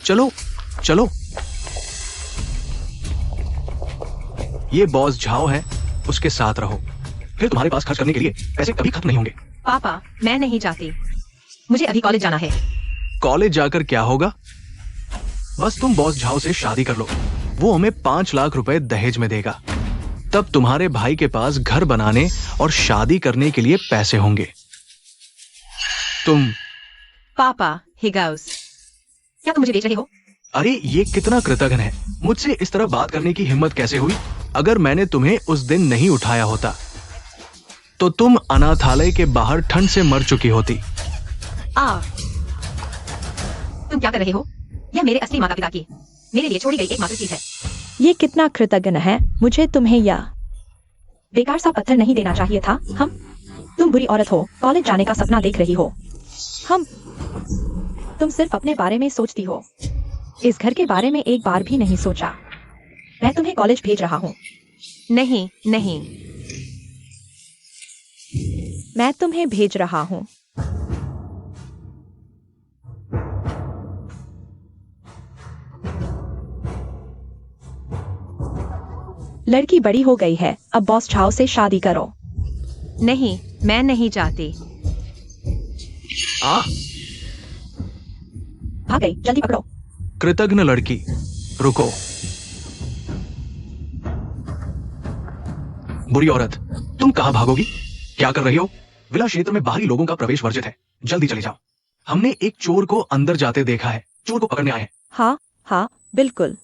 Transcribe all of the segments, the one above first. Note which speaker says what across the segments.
Speaker 1: चलो चलो, ये बॉस झाओ है, उसके साथ रहो, फिर तुम्हारे पास खर्च करने के लिए पैसे कभी खत्म नहीं होंगे।
Speaker 2: पापा, मैं नहीं जाती, मुझे अभी कॉलेज जाना है।
Speaker 1: कॉलेज जाकर क्या होगा? बस तुम बॉस झाओ से शादी कर लो, वो हमें 5 लाख रुपए दहेज में देगा। तब तुम्हारे भाई के पास घर बनाने और शादी करने के लिए पैसे होंगे। तुम
Speaker 2: पापा, हिगाउस, क्या तुम मुझे बेच रहे हो?
Speaker 1: अरे ये कितना कृतज्ञ है, मुझसे इस तरह बात करने की हिम्मत कैसे हुई? अगर मैंने तुम्हें उस दिन नहीं उठाया होता तो तुम अनाथालय के बाहर ठंड से मर चुकी होती।
Speaker 2: तुम क्या कर रहे हो? यह मेरे असली माता पिता की मेरे लिए छोड़ी गई एकमात्र चीज है।
Speaker 3: ये कितना कृतज्ञ है, मुझे तुम्हें यह बेकार सा पत्थर नहीं देना चाहिए था। तुम बुरी औरत हो, कॉलेज जाने का सपना देख रही हो। तुम सिर्फ अपने बारे में सोचती हो, इस घर के बारे में एक बार भी नहीं सोचा। मैं तुम्हें कॉलेज भेज रहा हूँ।
Speaker 2: नहीं नहीं,
Speaker 3: मैं तुम्हें भेज रहा हूँ। लड़की बड़ी हो गई है, अब बॉस झाओ से शादी करो।
Speaker 2: नहीं, मैं नहीं चाहती।
Speaker 3: भाग गई, जल्दी पकड़ो।
Speaker 1: कृतज्ञ लड़की, रुको। बुरी औरत, तुम कहां भागोगी? क्या कर रही हो? विला क्षेत्र में बाहरी लोगों का प्रवेश वर्जित है, जल्दी चले जाओ। हमने एक चोर को अंदर जाते देखा है, चोर को पकड़ने आए हैं।
Speaker 3: हाँ, बिल्कुल।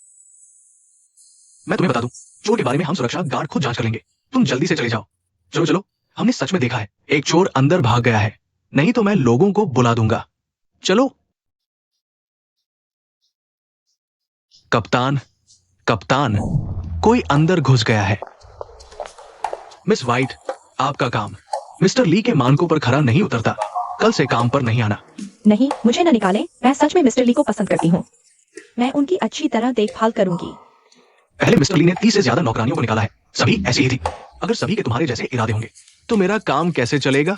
Speaker 1: मैं तुम्हें बता दूं, चोर के बारे में हम सुरक्षा गार्ड खुद जांच कर लेंगे। तुम जल्दी से चले जाओ। चलो चलो, हमने सच में देखा है, एक चोर अंदर भाग गया है, नहीं तो मैं लोगों को बुला दूंगा। चलो। कप्तान, कप्तान, कोई अंदर घुस गया है। मिस वाइट, आपका काम मिस्टर ली के मानकों पर खरा नहीं उतरता, कल से काम पर नहीं आना।
Speaker 3: नहीं, मुझे न निकालें, मैं सच में मिस्टर ली को पसंद करती हूँ। मैं उनकी अच्छी तरह देखभाल करूंगी।
Speaker 1: पहले मिस्टर ली ने 30 से ज्यादा नौकरानियों को निकाला है, सभी ऐसी ही थी। अगर सभी के तुम्हारे जैसे इरादे होंगे तो मेरा काम कैसे चलेगा?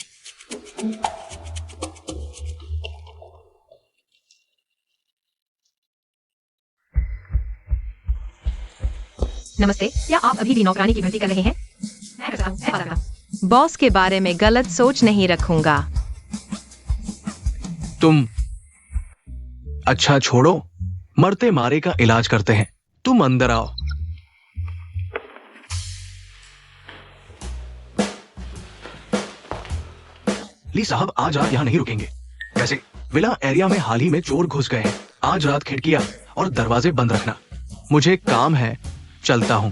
Speaker 2: नमस्ते, क्या आप अभी भी नौकरानी की भर्ती कर रहे हैं? मैं करता हूं, मैं पता करता। बॉस के बारे में गलत सोच नहीं रखूंगा।
Speaker 1: तुम अच्छा छोड़ो, मरते मारे का इलाज करते हैं। तुम अंदर आओ। ली साहब, आज रात यहां नहीं रुकेंगे। वैसे विला एरिया में हाल ही में चोर घुस गए हैं, आज रात खिड़कियां और दरवाजे बंद रखना। मुझे काम है, चलता हूं।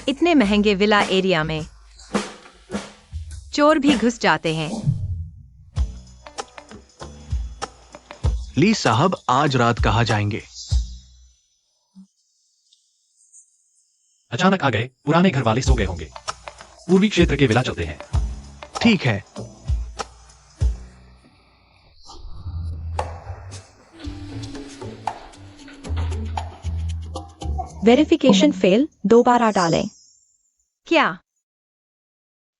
Speaker 2: इतने महंगे विला एरिया में चोर भी घुस जाते हैं।
Speaker 1: ली साहब, आज रात कहाँ जाएंगे?
Speaker 4: अचानक आ गए, पुराने घर वाले सो गए होंगे। पूर्वी क्षेत्र के विला चलते हैं।
Speaker 1: ठीक है।
Speaker 3: वेरिफिकेशन फेल, दोबारा डालें।
Speaker 2: क्या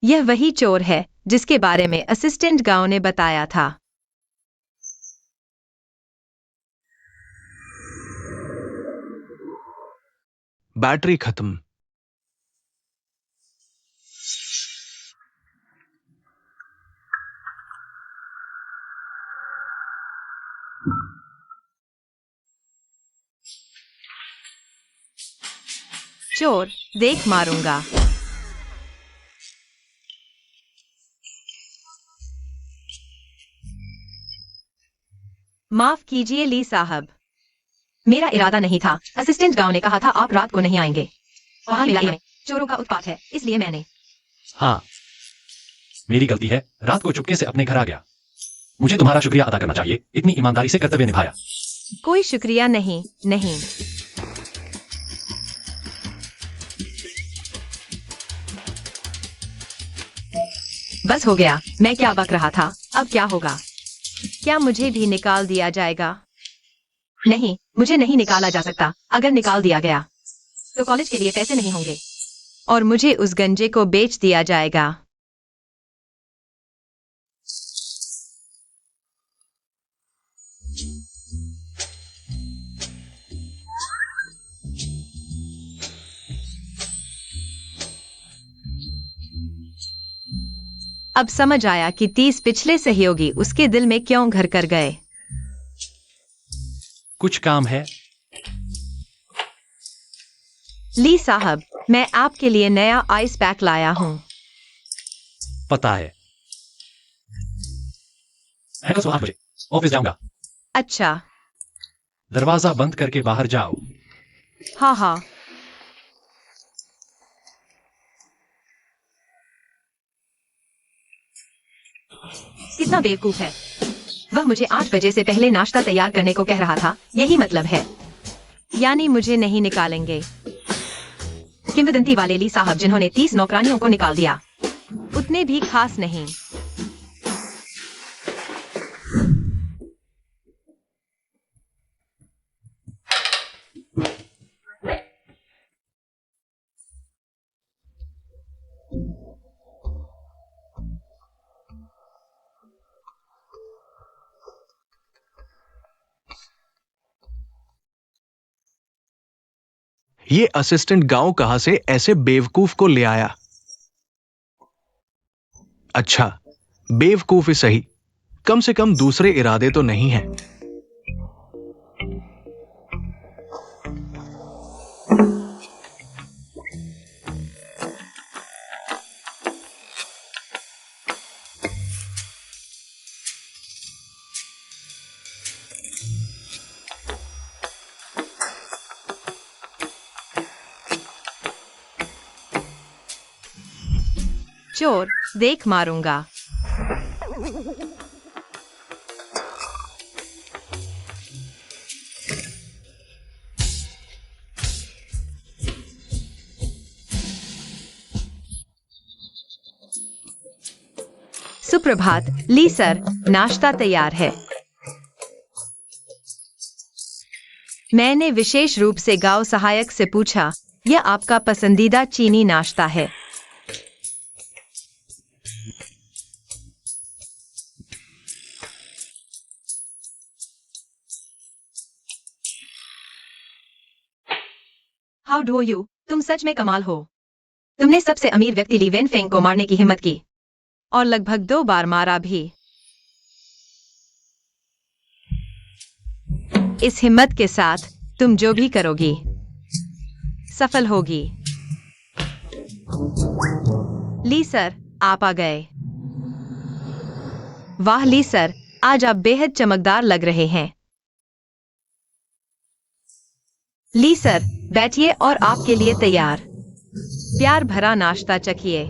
Speaker 2: यह वही चोर है जिसके बारे में असिस्टेंट गांव ने बताया था?
Speaker 1: बैटरी खत्म।
Speaker 2: चोर, देख मारूंगा। माफ कीजिए ली साहब, मेरा इरादा नहीं था। असिस्टेंट गांव ने कहा था आप रात को नहीं आएंगे। वहां विला में चोरों का उत्पात है, इसलिए मैंने।
Speaker 4: हाँ, मेरी गलती है, रात को चुपके से अपने घर आ गया। मुझे तुम्हारा शुक्रिया अदा करना चाहिए, इतनी ईमानदारी से कर्तव्य निभाया।
Speaker 2: कोई शुक्रिया नहीं, नहीं। बस हो गया, मैं क्या बक रहा था। अब क्या होगा? क्या मुझे भी निकाल दिया जाएगा? नहीं, मुझे नहीं निकाला जा सकता। अगर निकाल दिया गया तो कॉलेज के लिए पैसे नहीं होंगे और मुझे उस गंजे को बेच दिया जाएगा। अब समझ आया कि 30 पिछले सहयोगी उसके दिल में क्यों घर कर गए।
Speaker 4: कुछ काम है?
Speaker 2: ली साहब, मैं आपके लिए नया आइस पैक लाया हूँ।
Speaker 4: पता है। मैं कल सुबह 8 बजे ऑफिस जाऊंगा।
Speaker 2: अच्छा।
Speaker 4: दरवाजा बंद करके बाहर जाओ।
Speaker 2: हाँ हाँ। कितना बेवकूफ है। वह मुझे 8 बजे से पहले नाश्ता तैयार करने को कह रहा था। यही मतलब है। यानी मुझे नहीं निकालेंगे। किंवदंती वाले ली साहब जिन्होंने 30 नौकरानियों को निकाल दिया, उतने भी खास नहीं।
Speaker 1: ये असिस्टेंट गांव कहां से ऐसे बेवकूफ को ले आया? अच्छा, बेवकूफ ही सही, कम से कम दूसरे इरादे तो नहीं है।
Speaker 2: चोर, देख मारूंगा। सुप्रभात, ली सर, नाश्ता तैयार है। मैंने विशेष रूप से गांव सहायक से पूछा, यह आपका पसंदीदा चीनी नाश्ता है। How do you? तुम सच में कमाल हो। तुमने सबसे अमीर व्यक्ति ली वेनफेंग को मारने की हिम्मत की, और लगभग 2 बार मारा भी। इस हिम्मत के साथ तुम जो भी करोगी सफल होगी। ली सर, आप आ गए। वाह ली सर, आज आप बेहद चमकदार लग रहे हैं। ली सर, बैठिए और आपके लिए तैयार प्यार भरा नाश्ता चखिए।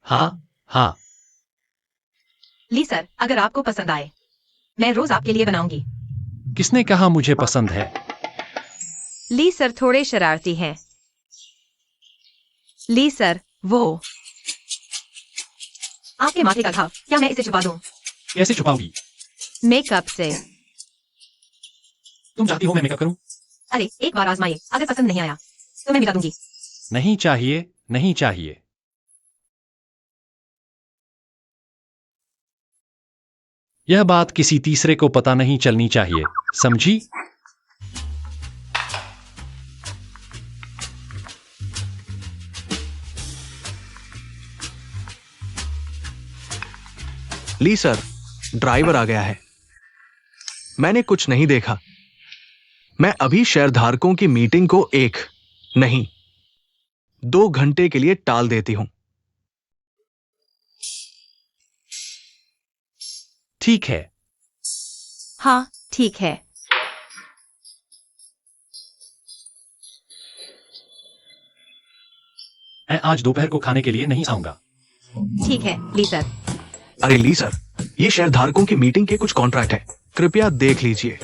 Speaker 4: हाँ हाँ।
Speaker 2: ली सर, अगर आपको पसंद आए, मैं रोज आपके लिए बनाऊंगी।
Speaker 4: किसने कहा मुझे पसंद है?
Speaker 2: ली सर थोड़े शरारती हैं। ली सर, वो आपके माथे का घाव, क्या मैं इसे छुपा दूं?
Speaker 4: कैसे छुपाऊंगी?
Speaker 2: मेकअप से।
Speaker 4: तुम चाहती हो मैं मेकअप करूं?
Speaker 2: अरे, एक बार आजमाइए, अगर पसंद नहीं आया तो मैं मिटा दूंगी।
Speaker 4: नहीं चाहिए, नहीं चाहिए। यह बात किसी तीसरे को पता नहीं चलनी चाहिए, समझी?
Speaker 1: ली सर, ड्राइवर आ गया है। मैंने कुछ नहीं देखा। मैं अभी शेयरधारकों की मीटिंग को 1 नहीं 2 घंटे के लिए टाल देती हूं।
Speaker 4: ठीक है।
Speaker 2: हाँ, ठीक है।
Speaker 4: मैं आज दोपहर को खाने के लिए नहीं आऊंगा।
Speaker 2: ठीक है, ली सर।
Speaker 1: अरे ली सर, ये शेयरधारकों की मीटिंग के कुछ कॉन्ट्रैक्ट है, कृपया देख लीजिए।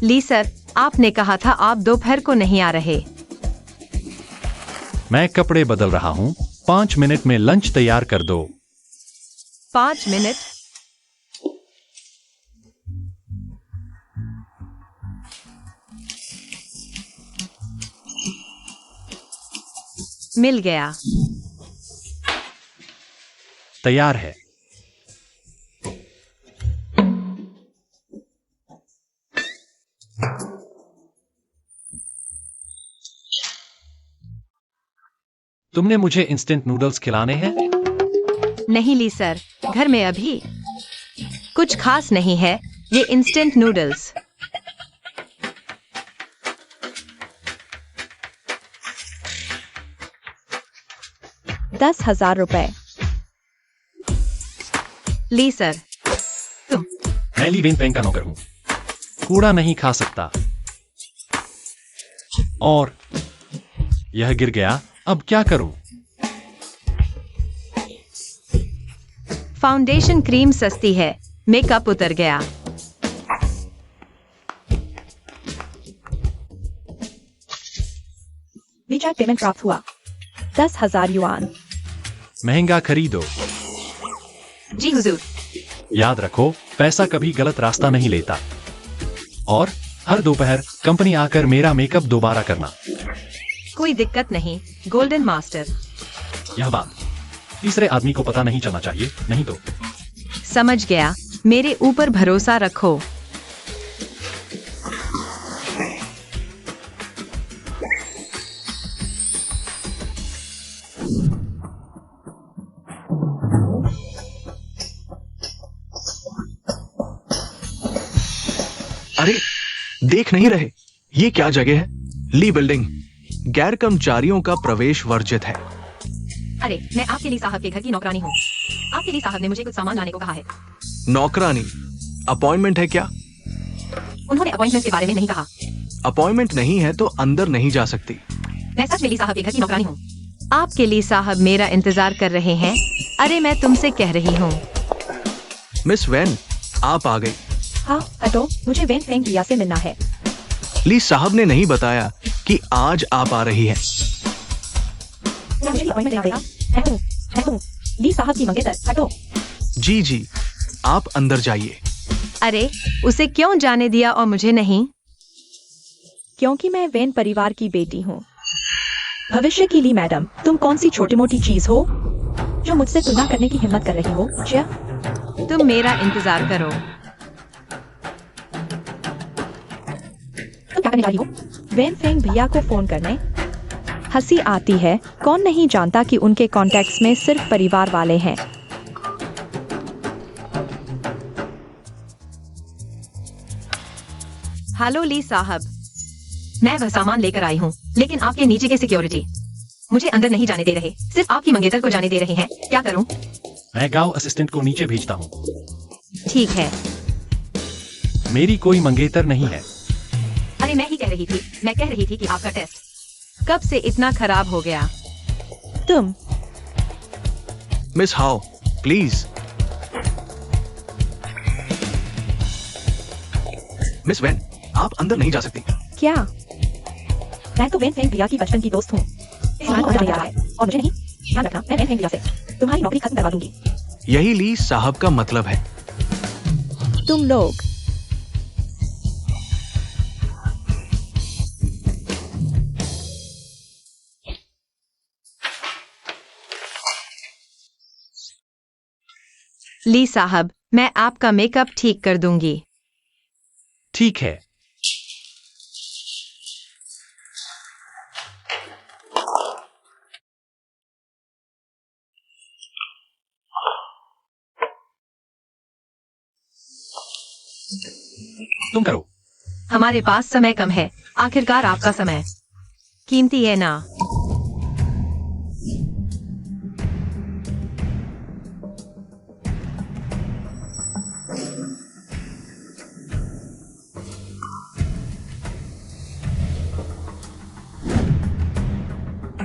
Speaker 2: ली सर, आपने कहा था आप दोपहर को नहीं आ रहे।
Speaker 4: मैं कपड़े बदल रहा हूँ। 5 मिनट में लंच तैयार कर दो।
Speaker 2: 5 मिनट। मिल गया।
Speaker 4: तैयार है। तुमने मुझे इंस्टेंट नूडल्स खिलाने हैं?
Speaker 2: नहीं ली सर, घर में अभी कुछ खास नहीं है। ये इंस्टेंट नूडल्स।
Speaker 3: ₹10,000।
Speaker 2: ली सर। तुम
Speaker 4: मैं ली वेनफेंग का नौकर हूँ। कूड़ा नहीं खा सकता। और यह गिर गया, अब क्या करूं?
Speaker 2: फाउंडेशन क्रीम सस्ती है, मेकअप उतर गया।
Speaker 3: वीजा पेमेंट प्राप्त हुआ। 10,000 युआन।
Speaker 4: महंगा खरीदो।
Speaker 2: जी हुजूर।
Speaker 4: याद रखो, पैसा कभी गलत रास्ता नहीं लेता। और हर दोपहर कंपनी आकर मेरा मेकअप दोबारा करना।
Speaker 2: कोई दिक्कत नहीं, गोल्डन मास्टर।
Speaker 4: यह बात तीसरे आदमी को पता नहीं चलना चाहिए, नहीं तो।
Speaker 2: समझ गया, मेरे ऊपर भरोसा रखो।
Speaker 1: अरे देख नहीं रहे, ये क्या जगह है? ली बिल्डिंग। गैर कर्मचारियों का प्रवेश वर्जित है।
Speaker 2: अरे मैं आपके लिए साहब के घर की नौकरानी हूँ। आपके लिए साहब ने मुझे कुछ सामान लाने को कहा है।
Speaker 1: नौकरानी? अपॉइंटमेंट है क्या?
Speaker 2: उन्होंने अपॉइंटमेंट के बारे में नहीं कहा।
Speaker 1: अपॉइंटमेंट नहीं है तो अंदर नहीं जा सकती।
Speaker 2: मैं सच में ली साहब के घर की नौकरानी हूँ। आपके लिए साहब मेरा इंतजार कर रहे हैं। अरे मैं तुमसे कह रही हूँ।
Speaker 1: मिस वैन, आप आ गई।
Speaker 3: हाँ हटो, मुझे वेनफेंग लिया से मिलना है।
Speaker 1: ली साहब ने नहीं बताया कि आज आप आ रही हैं।
Speaker 3: मुझे अपॉइंटमेंट देना पड़ेगा। हटो, ली साहब की मंगेतर, हटो।
Speaker 1: जी जी, आप अंदर जाइए।
Speaker 2: अरे उसे क्यों जाने दिया और मुझे नहीं?
Speaker 3: क्योंकि मैं वेन परिवार की बेटी हूँ। भविष्य की ली मैडम, तुम कौन सी छोटी मोटी चीज हो जो मुझसे तुलना करने की हिम्मत कर रही हो? क्या
Speaker 2: तुम मेरा इंतजार करो।
Speaker 3: तुम क्या करने जा रही हो? वेनफेंग भैया को फोन करने। हंसी आती है, कौन नहीं जानता कि उनके कॉन्टैक्ट्स में सिर्फ परिवार वाले हैं।
Speaker 2: हेलो ली साहब, मैं वह सामान लेकर आई हूँ, लेकिन आपके नीचे के सिक्योरिटी मुझे अंदर नहीं जाने दे रहे, सिर्फ आपकी मंगेतर को जाने दे रहे हैं। क्या करूँ?
Speaker 4: मैं गांव असिस्टेंट को नीचे भेजता हूँ।
Speaker 2: ठीक है।
Speaker 4: मेरी कोई मंगेतर नहीं है।
Speaker 2: अरे मैं कह रही थी कि आपका टेस्ट कब से इतना खराब हो गया?
Speaker 3: तुम
Speaker 1: मिस हाउ, प्लीज। मिस वैन, आप अंदर नहीं जा सकती।
Speaker 3: क्या? मैं तो वेनफेंग भैया की बचपन की दोस्त हूँ। इस बार कौन जाने जा रहा है और मुझे नहीं? ध्यान रखना, मैं वेनफेंग भैया से तुम्हारी नौकरी खत्म करवा दूंगी।
Speaker 1: यही ली साहब का मतलब है।
Speaker 3: तुम लोग
Speaker 2: ली साहब, मैं आपका मेकअप ठीक कर दूंगी।
Speaker 4: ठीक है। तुम करो।
Speaker 2: हमारे पास समय कम है, आखिरकार आपका समय कीमती है ना?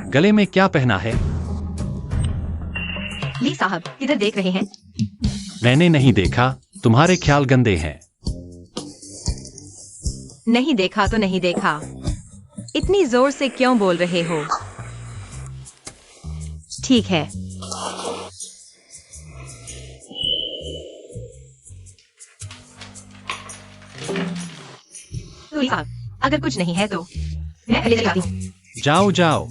Speaker 4: गले में क्या पहना है?
Speaker 2: ली साहब, किधर देख रहे हैं?
Speaker 4: मैंने नहीं देखा, तुम्हारे ख्याल गंदे हैं।
Speaker 2: नहीं देखा तो नहीं देखा। इतनी जोर से क्यों बोल रहे हो? ठीक है। तो साहब, अगर कुछ नहीं है तो मैं पहले चली जाती हूँ।
Speaker 4: जाओ जाओ।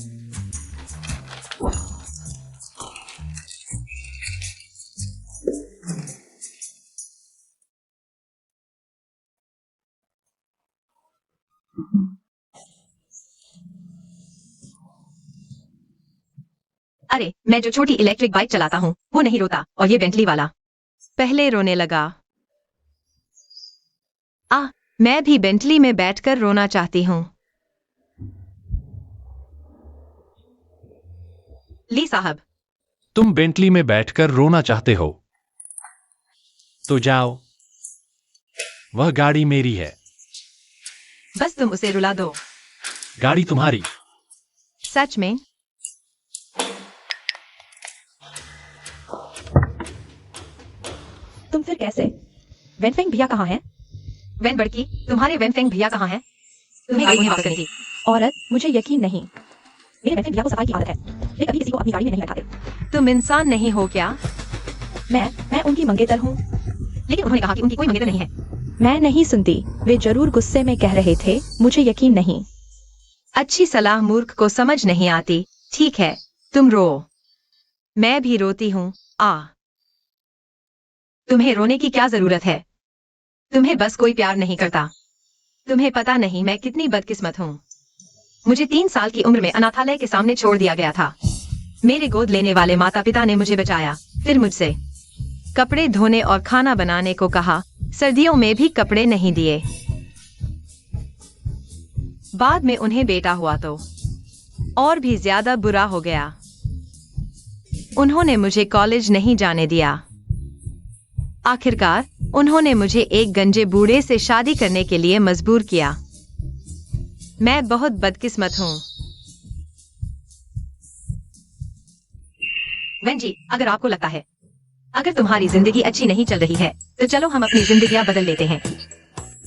Speaker 2: अरे, मैं जो छोटी इलेक्ट्रिक बाइक चलाता हूँ वो नहीं रोता, और ये बेंटली वाला पहले रोने लगा। मैं भी बेंटली में बैठकर रोना चाहती हूँ। ली साहब,
Speaker 4: तुम बेंटली में बैठकर रोना चाहते हो तो जाओ, वह गाड़ी मेरी है।
Speaker 2: बस तुम उसे रुला दो।
Speaker 4: गाड़ी तुम्हारी।
Speaker 2: सच में?
Speaker 3: तुम फिर कैसे? वेनफेंग भैया कहाँ हैं?
Speaker 2: वेन बड़की, तुम्हारे वेनफेंग भैया कहाँ हैं? तुम्हें गाड़ी वापस करनी थी।
Speaker 3: औरत, मुझे यकीन नहीं। मेरे वेनफेंग भैया को सफाई की आदत है। वे कभी किसी को अपनी गाड़ी में नहीं बैठाते।
Speaker 2: तुम इंसान नहीं हो क्या?
Speaker 3: मैं उनकी मंगेतर हूँ।
Speaker 2: लेकिन उन्होंने कहा कि उनकी कोई मंगेतर नहीं है।
Speaker 3: मैं नहीं सुनती। वे जरूर गुस्से में कह रहे थे, मुझे यकीन नहीं।
Speaker 2: अच्छी सलाह मूर्ख को समझ नहीं आती। ठीक है, तुम रो। मैं भी रोती हूँ। तुम्हें रोने की क्या जरूरत है? तुम्हें बस कोई प्यार नहीं करता। तुम्हें पता नहीं मैं कितनी बदकिस्मत हूँ। मुझे 3 साल की उम्र में अनाथालय के सामने छोड़ दिया गया था। मेरे गोद लेने वाले माता पिता ने मुझे बचाया, फिर मुझसे कपड़े धोने और खाना बनाने को कहा। सर्दियों में भी कपड़े नहीं दिए। बाद में उन्हें बेटा हुआ तो और भी ज्यादा बुरा हो गया। उन्होंने मुझे कॉलेज नहीं जाने दिया। आखिरकार उन्होंने मुझे एक गंजे बूढ़े से शादी करने के लिए मजबूर किया। मैं बहुत बदकिस्मत हूँ। वेन जी, अगर आपको लगता है अगर तुम्हारी जिंदगी अच्छी नहीं चल रही है तो चलो हम अपनी जिंदगियां बदल लेते हैं।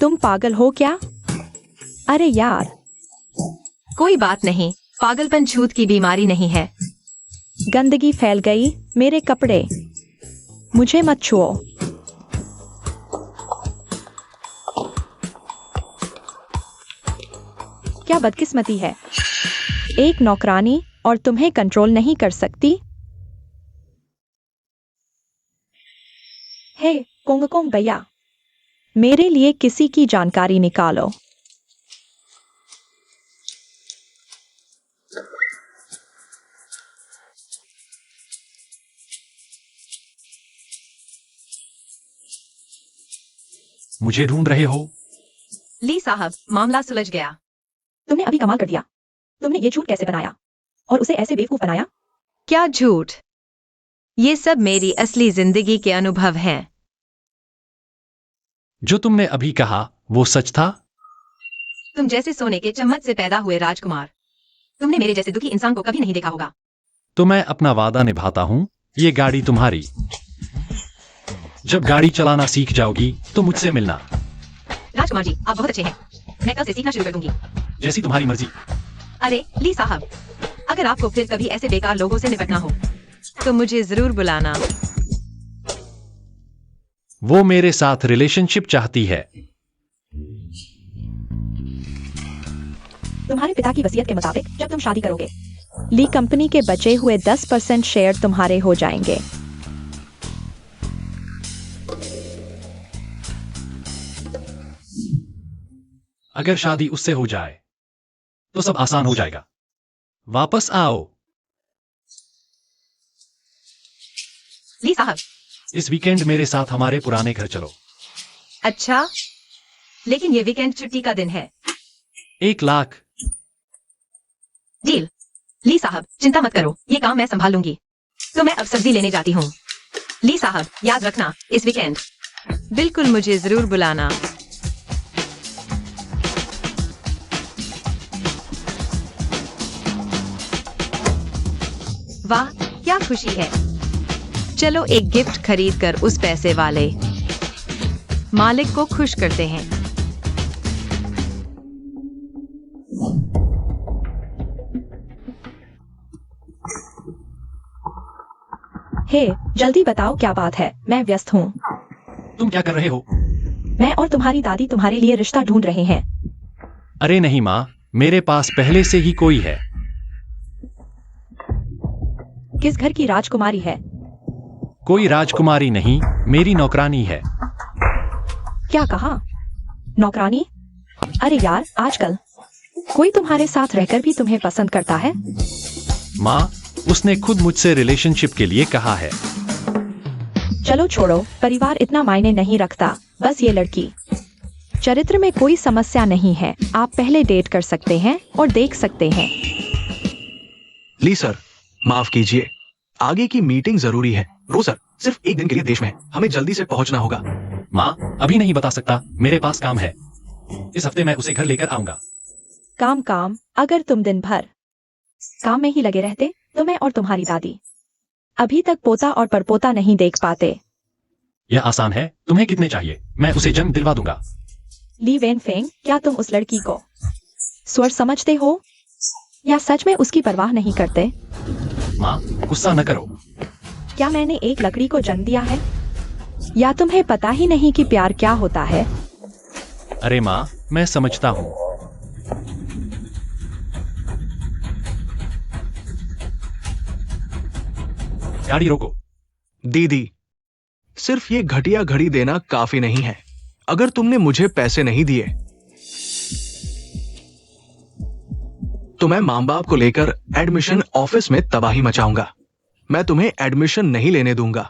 Speaker 3: तुम पागल हो क्या? अरे यार।
Speaker 2: कोई बात नहीं, पागलपन छूत की बीमारी नहीं है।
Speaker 3: गंदगी फैल गई। मेरे कपड़े, मुझे मत छुओ। क्या बदकिस्मती है। एक नौकरानी और तुम्हें कंट्रोल नहीं कर सकती। हे कोंगकोंग भैया, मेरे लिए किसी की जानकारी निकालो।
Speaker 4: मुझे ढूंढ रहे हो?
Speaker 2: ली साहब, मामला सुलझ गया।
Speaker 3: तुमने अभी कमाल कर दिया। तुमने ये झूठ कैसे बनाया और उसे ऐसे बेवकूफ बनाया?
Speaker 2: क्या झूठ? ये सब मेरी असली जिंदगी के अनुभव हैं।
Speaker 4: जो तुमने अभी कहा वो सच था?
Speaker 2: तुम जैसे सोने के चम्मच से पैदा हुए राजकुमार। तुमने मेरे जैसे दुखी इंसान को कभी नहीं देखा होगा।
Speaker 4: तो मैं अपना वादा निभाता हूँ, ये गाड़ी तुम्हारी। जब गाड़ी चलाना सीख जाओगी तो मुझसे मिलना।
Speaker 2: राजकुमार जी, आप बहुत अच्छे हैं। मैं कल से सीखना शुरू कर दूंगी।
Speaker 4: जैसी तुम्हारी मर्जी।
Speaker 2: अरे ली साहब, अगर आपको फिर कभी ऐसे बेकार लोगों से निपटना हो तो मुझे जरूर बुलाना।
Speaker 4: वो मेरे साथ रिलेशनशिप चाहती है।
Speaker 3: तुम्हारे पिता की वसीयत के मुताबिक जब तुम शादी करोगे, ली कंपनी के बचे हुए 10% शेयर तुम्हारे हो जाएंगे।
Speaker 4: अगर शादी उससे हो जाए तो सब आसान हो जाएगा। वापस आओ।
Speaker 2: ली साहब,
Speaker 4: इस वीकेंड मेरे साथ हमारे पुराने घर चलो।
Speaker 2: अच्छा, लेकिन ये वीकेंड छुट्टी का दिन है।
Speaker 4: 1 लाख।
Speaker 2: डील। ली साहब, चिंता मत करो, ये काम मैं संभाल लूंगी। तो मैं अब सब्जी लेने जाती हूँ। ली साहब, याद रखना, इस वीकेंड बिल्कुल मुझे जरूर बुलाना। वाह, क्या खुशी है। चलो एक गिफ्ट खरीद कर उस पैसे वाले मालिक को खुश करते हैं।
Speaker 3: हे, जल्दी बताओ क्या बात है, मैं व्यस्त हूँ।
Speaker 4: तुम क्या कर रहे हो?
Speaker 3: मैं और तुम्हारी दादी तुम्हारे लिए रिश्ता ढूंढ रहे हैं।
Speaker 4: अरे नहीं माँ, मेरे पास पहले से ही कोई है।
Speaker 3: किस घर की राजकुमारी है?
Speaker 4: कोई राजकुमारी नहीं, मेरी नौकरानी है।
Speaker 3: क्या कहा? नौकरानी? अरे यार, आजकल कोई तुम्हारे साथ रहकर भी तुम्हें पसंद करता है?
Speaker 4: माँ, उसने खुद मुझसे रिलेशनशिप के लिए कहा है।
Speaker 3: चलो छोड़ो, परिवार इतना मायने नहीं रखता, बस ये लड़की। चरित्र में कोई समस्या नहीं है, आप पहले डेट कर सकते हैं और देख सकते हैं।
Speaker 1: ली सर, माफ कीजिए, आगे की मीटिंग जरूरी है। रो सर सिर्फ एक दिन के लिए देश में है, हमें जल्दी से पहुंचना होगा।
Speaker 4: माँ, अभी नहीं बता सकता, मेरे पास काम है। इस हफ्ते मैं उसे घर लेकर आऊंगा।
Speaker 3: काम काम, अगर तुम दिन भर काम में ही लगे रहते तो मैं और तुम्हारी दादी अभी तक पोता और परपोता नहीं देख पाते।
Speaker 4: यह आसान है, तुम्हें कितने चाहिए? मैं उसे जन्म दिलवा दूंगा।
Speaker 3: ली वेन फेंग, क्या तुम उस लड़की को स्वर समझते हो या सच में उसकी परवाह नहीं करते?
Speaker 4: माँ, गुस्सा न करो।
Speaker 3: क्या मैंने एक लकड़ी को जन्म दिया है या तुम्हें पता ही नहीं कि प्यार क्या होता है?
Speaker 4: अरे माँ, मैं समझता हूँ। गाड़ी रोको।
Speaker 1: दीदी, सिर्फ ये घटिया घड़ी देना काफी नहीं है। अगर तुमने मुझे पैसे नहीं दिए तो मैं मां बाप को लेकर एडमिशन ऑफिस में तबाही मचाऊंगा। मैं तुम्हें एडमिशन नहीं लेने दूंगा।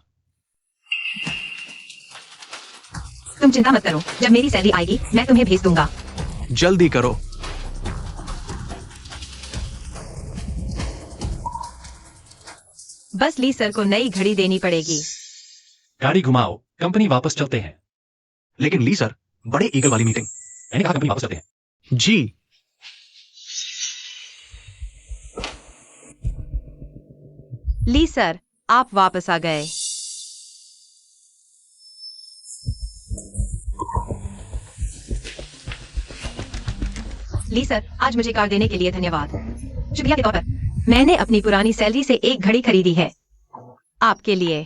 Speaker 2: तुम चिंता मत करो, जब मेरी सैलरी आएगी मैं तुम्हें भेज दूंगा।
Speaker 1: जल्दी करो।
Speaker 2: बस ली सर को नई घड़ी देनी पड़ेगी।
Speaker 4: गाड़ी घुमाओ, कंपनी वापस चलते हैं।
Speaker 1: लेकिन ली सर, बड़े ईगल वाली मीटिंग।
Speaker 4: मैंने कहा कंपनी वापस चलते हैं।
Speaker 1: जी।
Speaker 2: ली सर, आप वापस आ गए। ली सर, आज मुझे कार देने के लिए धन्यवाद। शुक्रिया के तौर पर मैंने अपनी पुरानी सैलरी से एक घड़ी खरीदी है आपके लिए।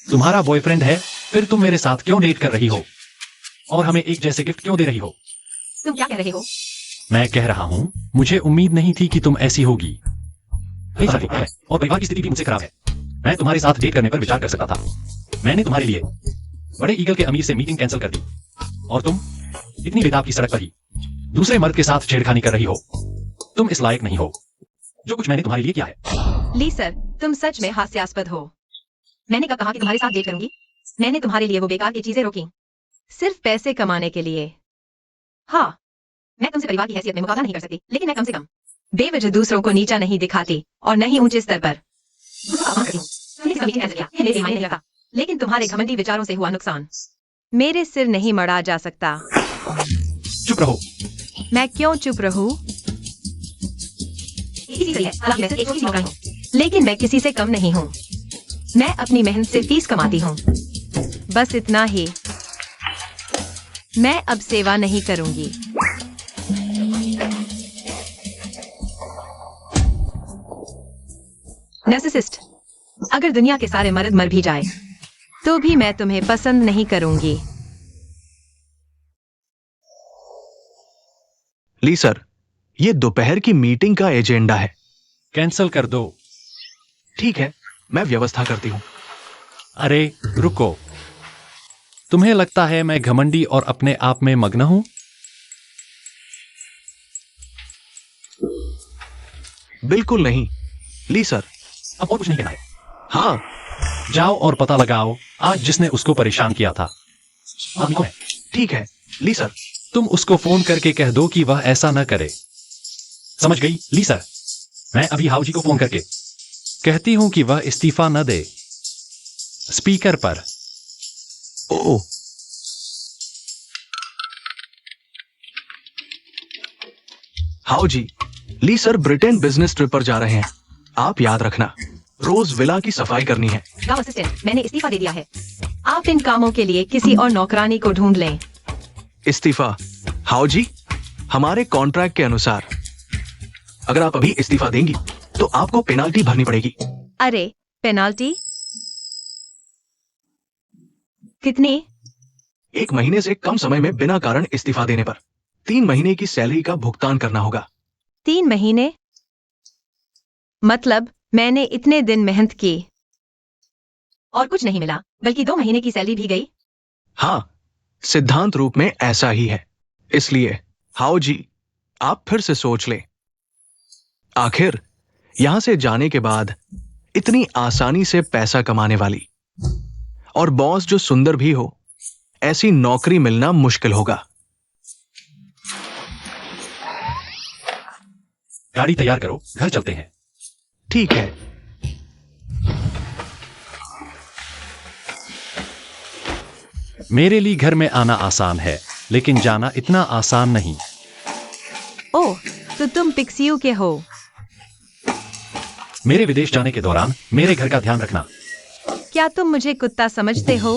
Speaker 4: तुम्हारा बॉयफ्रेंड है, फिर तुम मेरे साथ क्यों डेट कर रही हो? और हमें एक जैसे गिफ्ट क्यों दे रही हो?
Speaker 2: तुम क्या कह रहे हो?
Speaker 4: मैं कह रहा हूँ, मुझे उम्मीद नहीं थी कि तुम ऐसी होगी। मेरी शादी है और परिवार की स्थिति भी मुझसे खराब है। मैं तुम्हारे साथ डेट करने पर विचार कर सकता था। मैंने तुम्हारे लिए बड़े ईगल के अमीर से मीटिंग कैंसिल कर दी और तुम इतनी बेताब की सड़क पर ही दूसरे मर्द के साथ छेड़खानी कर रही हो। तुम इस लायक नहीं हो जो कुछ मैंने तुम्हारे लिए किया है।
Speaker 2: ली सर, तुम सच में हास्यास्पद हो। मैंने कब कहा कि तुम्हारे साथ डेट करूंगी? मैंने तुम्हारे लिए वो बेकार की चीजें रोकी सिर्फ पैसे कमाने के लिए। हाँ, मैं तुमसे परिवार की हैसियत में मुकाबला नहीं कर सकती, लेकिन मैं कम से कम बेवजह दूसरों को नीचा नहीं दिखाती और नहीं ऊंचे स्तर पर दूसरों का अपमान करती हूँ। तुमने इसका मीटिंग कैंसिल किया, ये मेरे मायने नहीं रखता, लेकिन तुम्हारे घमंडी विचारों से हुआ नुकसान मेरे सिर नहीं मढ़ा जा सकता।
Speaker 4: चुप रहो।
Speaker 2: मैं क्यों चुप रहूं? इसी सही है, हालांकि मैं सिर्फ एक छोटी सी नौकरानी हूं, लेकिन मैं किसी से कम नहीं हूं। मैं अपनी मेहनत से फीस कमाती हूँ, बस इतना ही। मैं अब सेवा नहीं करूंगी। नार्सिसिस्ट, अगर दुनिया के सारे मर्द मर भी जाए तो भी मैं तुम्हें पसंद नहीं करूंगी।
Speaker 1: ली सर, ये दोपहर की मीटिंग का एजेंडा है।
Speaker 4: कैंसिल कर दो।
Speaker 1: ठीक है, मैं व्यवस्था करती हूँ।
Speaker 4: अरे रुको, तुम्हें लगता है मैं घमंडी और अपने आप में मग्न हूं?
Speaker 1: बिल्कुल नहीं ली सर।
Speaker 4: अब और कुछ नहीं कहना है।
Speaker 1: हाँ,
Speaker 4: जाओ और पता लगाओ आज जिसने उसको परेशान किया था आदमी कौन है।
Speaker 1: ठीक है ली सर।
Speaker 4: तुम उसको फोन करके कह दो कि वह ऐसा न करे। समझ गई ली सर? मैं अभी हाउ जी को फोन करके कहती हूं कि वह इस्तीफा न दे। स्पीकर पर।
Speaker 1: ओ, हाउ जी, Li sir Britain business trip पर जा रहे हैं। आप याद रखना, रोज विला की सफाई करनी है।
Speaker 2: गांव असिस्टेंट, मैंने इस्तीफा दे दिया है। आप इन कामों के लिए किसी और नौकरानी को ढूंढ लें।
Speaker 1: इस्तीफा। हाउ जी, हमारे कॉन्ट्रैक्ट के अनुसार अगर आप अभी इस्तीफा देंगी तो आपको पेनाल्टी भरनी पड़ेगी।
Speaker 2: अरे, पेनाल्टी कितनी?
Speaker 1: 1 महीने से कम समय में बिना कारण इस्तीफा देने पर 3 महीने की सैलरी का भुगतान करना होगा।
Speaker 2: 3 महीने? मतलब मैंने इतने दिन मेहनत की और कुछ नहीं मिला, बल्कि 2 महीने की सैलरी भी गई।
Speaker 1: हाँ, सिद्धांत रूप में ऐसा ही है। इसलिए हाउ जी, आप फिर से सोच लें। आखिर यहां से जाने के बाद इतनी आसानी से पैसा कमाने वाली और बॉस जो सुंदर भी हो, ऐसी नौकरी मिलना मुश्किल होगा।
Speaker 4: गाड़ी तैयार करो, घर चलते हैं।
Speaker 1: ठीक है।
Speaker 4: मेरे लिए घर में आना आसान है, लेकिन जाना इतना आसान नहीं।
Speaker 2: ओह, तो तुम पिक्सियू के हो।
Speaker 4: मेरे विदेश जाने के दौरान मेरे घर का ध्यान रखना।
Speaker 2: क्या तुम मुझे कुत्ता समझते हो?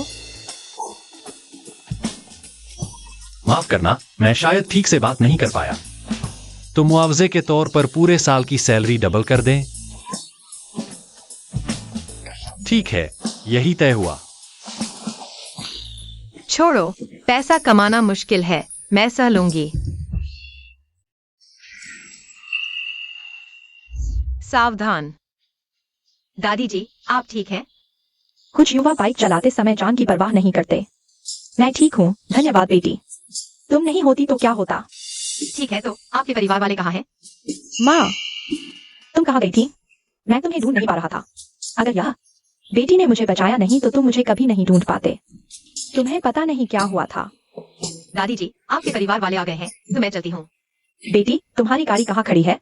Speaker 4: माफ करना, मैं शायद ठीक से बात नहीं कर पाया। तो मुआवजे के तौर पर पूरे साल की सैलरी डबल कर दें? ठीक है, यही तय हुआ।
Speaker 2: छोड़ो, पैसा कमाना मुश्किल है, मैं सह लूंगी। सावधान। दादी जी, आप ठीक हैं?
Speaker 3: कुछ युवा बाइक चलाते समय जान की परवाह नहीं करते। मैं ठीक हूँ, धन्यवाद बेटी। तुम नहीं होती तो क्या होता?
Speaker 2: ठीक है, तो आपके परिवार वाले कहाँ हैं?
Speaker 3: माँ, तुम कहाँ गई थी? मैं तुम्हें ढूंढ नहीं पा रहा था। अगर यह बेटी ने मुझे बचाया नहीं तो तुम मुझे कभी नहीं ढूंढ पाते। तुम्हें पता नहीं क्या हुआ था।
Speaker 2: दादी जी, आपके परिवार वाले आ गए हैं, तो मैं चलती हूँ।
Speaker 3: बेटी, तुम्हारी गाड़ी कहाँ खड़ी है?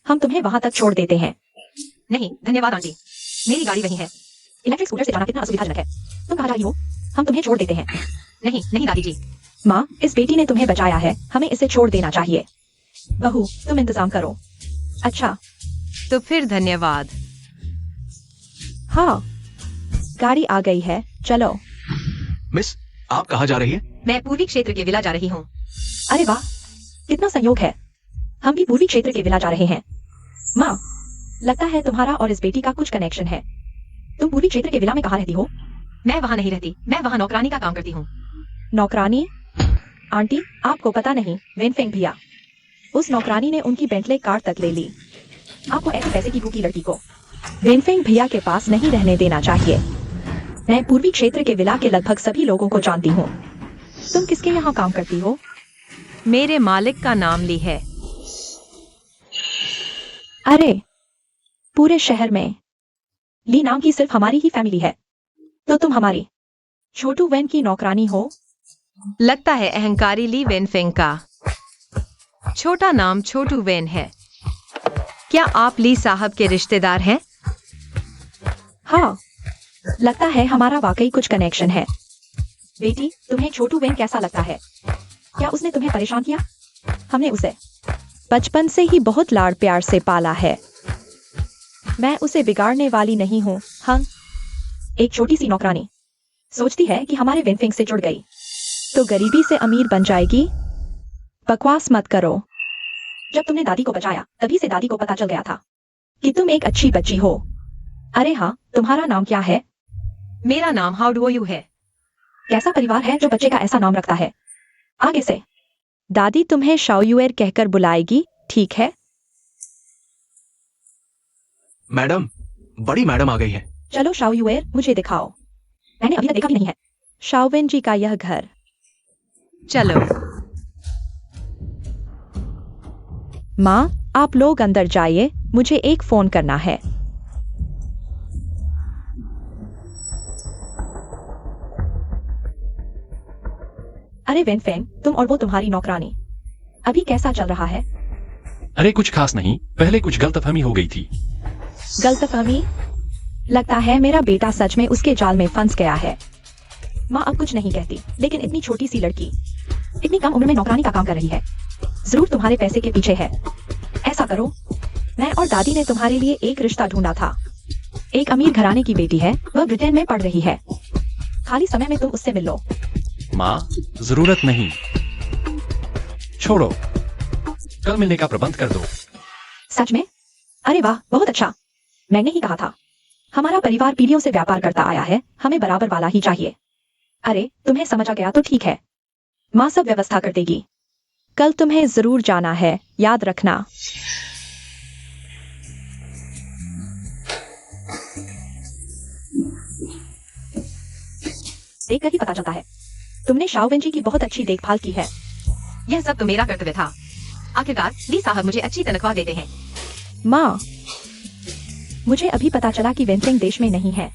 Speaker 3: हम तुम्हें वहां तक छोड़ देते हैं।
Speaker 2: नहीं, धन्यवाद आंटी, मेरी गाड़ी वहीं है।
Speaker 3: इलेक्ट्रिक स्कूटर से जाना कितना असुविधाजनक है। तुम कहाँ जा रही हो? हम तुम्हें छोड़ देते हैं।
Speaker 2: नहीं नहीं दादी जी।
Speaker 3: माँ, इस बेटी ने तुम्हें बचाया है, हमें इसे छोड़ देना चाहिए। बहू, तुम इंतजाम करो। अच्छा।
Speaker 2: तो फिर धन्यवाद।
Speaker 3: हाँ, गाड़ी आ गई है, चलो।
Speaker 1: मिस, आप कहाँ जा रही है?
Speaker 2: मैं पूर्वी क्षेत्र के विला जा रही हूँ।
Speaker 3: अरे वाह, कितना संयोग है। हम भी पूर्वी क्षेत्र के विला जा रहे हैं। माँ, लगता है तुम्हारा और इस बेटी का कुछ कनेक्शन है। तुम पूर्वी क्षेत्र के विला में कहाँ रहती हो?
Speaker 2: मैं वहाँ नहीं रहती, मैं वहाँ नौकरानी का काम करती हूँ।
Speaker 3: नौकरानी? आंटी, आपको पता नहीं, वेनफेंग भैया। उस नौकरानी ने उनकी बेंटले कार तक ले ली। आपको ऐसे पैसे की भूखी लड़की को वेनफेंग भैया के पास नहीं रहने देना चाहिए। मैं पूर्वी क्षेत्र के विला के लगभग सभी लोगों को जानती हूँ। तुम किसके यहाँ काम करती हो?
Speaker 2: मेरे मालिक का नाम ली है।
Speaker 3: अरे, पूरे शहर में ली नाम की सिर्फ हमारी ही फैमिली है। तो तुम हमारी छोटू वेन की नौकरानी हो?
Speaker 2: लगता है अहंकारी ली वेनफेंग का छोटा नाम छोटू वेन है। क्या आप ली साहब के रिश्तेदार हैं?
Speaker 3: हाँ, लगता है हमारा वाकई कुछ कनेक्शन है। बेटी, तुम्हें छोटू वेन कैसा लगता है? क्या उसने तुम्हें परेशान किया? हमने उसे बचपन से ही बहुत लाड़ प्यार से पाला है। मैं उसे बिगाड़ने वाली नहीं हूँ। हाँ, एक छोटी सी नौकरानी सोचती है कि हमारे वेनफेंग से जुड़ गई तो गरीबी से अमीर बन जाएगी। बकवास मत करो। जब तुमने दादी को बचाया तभी से दादी को पता चल गया था कि तुम एक अच्छी बच्ची हो। अरे हाँ, तुम्हारा नाम क्या है?
Speaker 2: मेरा नाम हाउ डू यू है।
Speaker 3: कैसा परिवार है जो बच्चे का ऐसा नाम रखता है? आगे से दादी तुम्हें शाओयुएर कहकर बुलाएगी, ठीक है?
Speaker 1: मैडम, बड़ी मैडम आ गई है।
Speaker 3: चलो शाओयुएर, मुझे दिखाओ। मैंने अभी तक देखा भी नहीं है शाओवेन जी का यह घर।
Speaker 2: चलो।
Speaker 3: माँ, आप लोग अंदर जाइए, मुझे एक फोन करना है। अरे वेनफेंग, तुम और वो तुम्हारी नौकरानी, अभी कैसा चल रहा है?
Speaker 4: अरे कुछ खास नहीं, पहले कुछ गलतफहमी हो गई थी।
Speaker 3: गलतफहमी? लगता है मेरा बेटा सच में उसके जाल में फंस गया है। माँ अब कुछ नहीं कहती, लेकिन इतनी छोटी सी लड़की इतनी कम उम्र में नौकरानी का काम कर रही है। जरूर तुम्हारे पैसे के पीछे है। ऐसा करो, मैं और दादी ने तुम्हारे लिए एक रिश्ता ढूंढा था। एक अमीर घराने की बेटी है, वह ब्रिटेन में पढ़ रही है। खाली समय में तुम उससे मिल लो।
Speaker 4: माँ, जरूरत नहीं। छोड़ो, कल मिलने का प्रबंध कर दो।
Speaker 3: सच में? अरे वाह, बहुत अच्छा। मैंने ही कहा था। हमारा परिवार पीढ़ियों से व्यापार करता आया है, हमें बराबर वाला ही चाहिए। अरे, तुम्हें समझ आ गया तो ठीक है। माँ सब व्यवस्था कर देगी। कल तुम्हें जरूर जाना है, याद रखना। देखकर ही पता चलता है तुमने शाओवेंजी की बहुत अच्छी देखभाल की है।
Speaker 2: यह सब तो मेरा कर्तव्य था। आखिरकार ली साहब मुझे अच्छी तनख्वाह देते हैं।
Speaker 3: माँ, मुझे अभी पता चला कि वेंफेंग देश में नहीं है।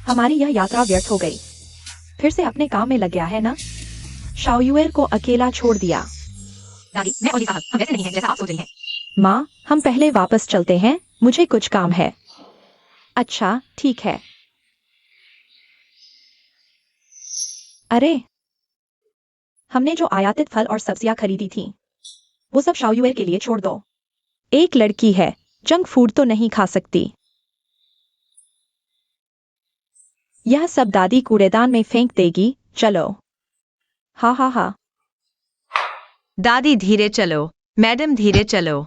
Speaker 3: हमारी यह यात्रा व्यर्थ हो गई। फिर से अपने काम में लग गया है ना? शाओयुएर को अकेला छोड़ दिया।
Speaker 2: दादी, मैं और ली साहब हम वैसे नहीं हैं जैसा आप सोच रही हैं।
Speaker 3: माँ, हम पहले वापस चलते हैं, मुझे कुछ काम है। अच्छा, ठीक है। अरे, हमने जो आयातित फल और सब्जियां खरीदी थी, वो सब शाओयुएर के लिए छोड़ दो। एक लड़की है, जंक फूड तो नहीं खा सकती। यह सब दादी कूड़ेदान में फेंक देगी। चलो। हाँ हाँ हाँ।
Speaker 2: दादी धीरे चलो, मैडम धीरे चलो।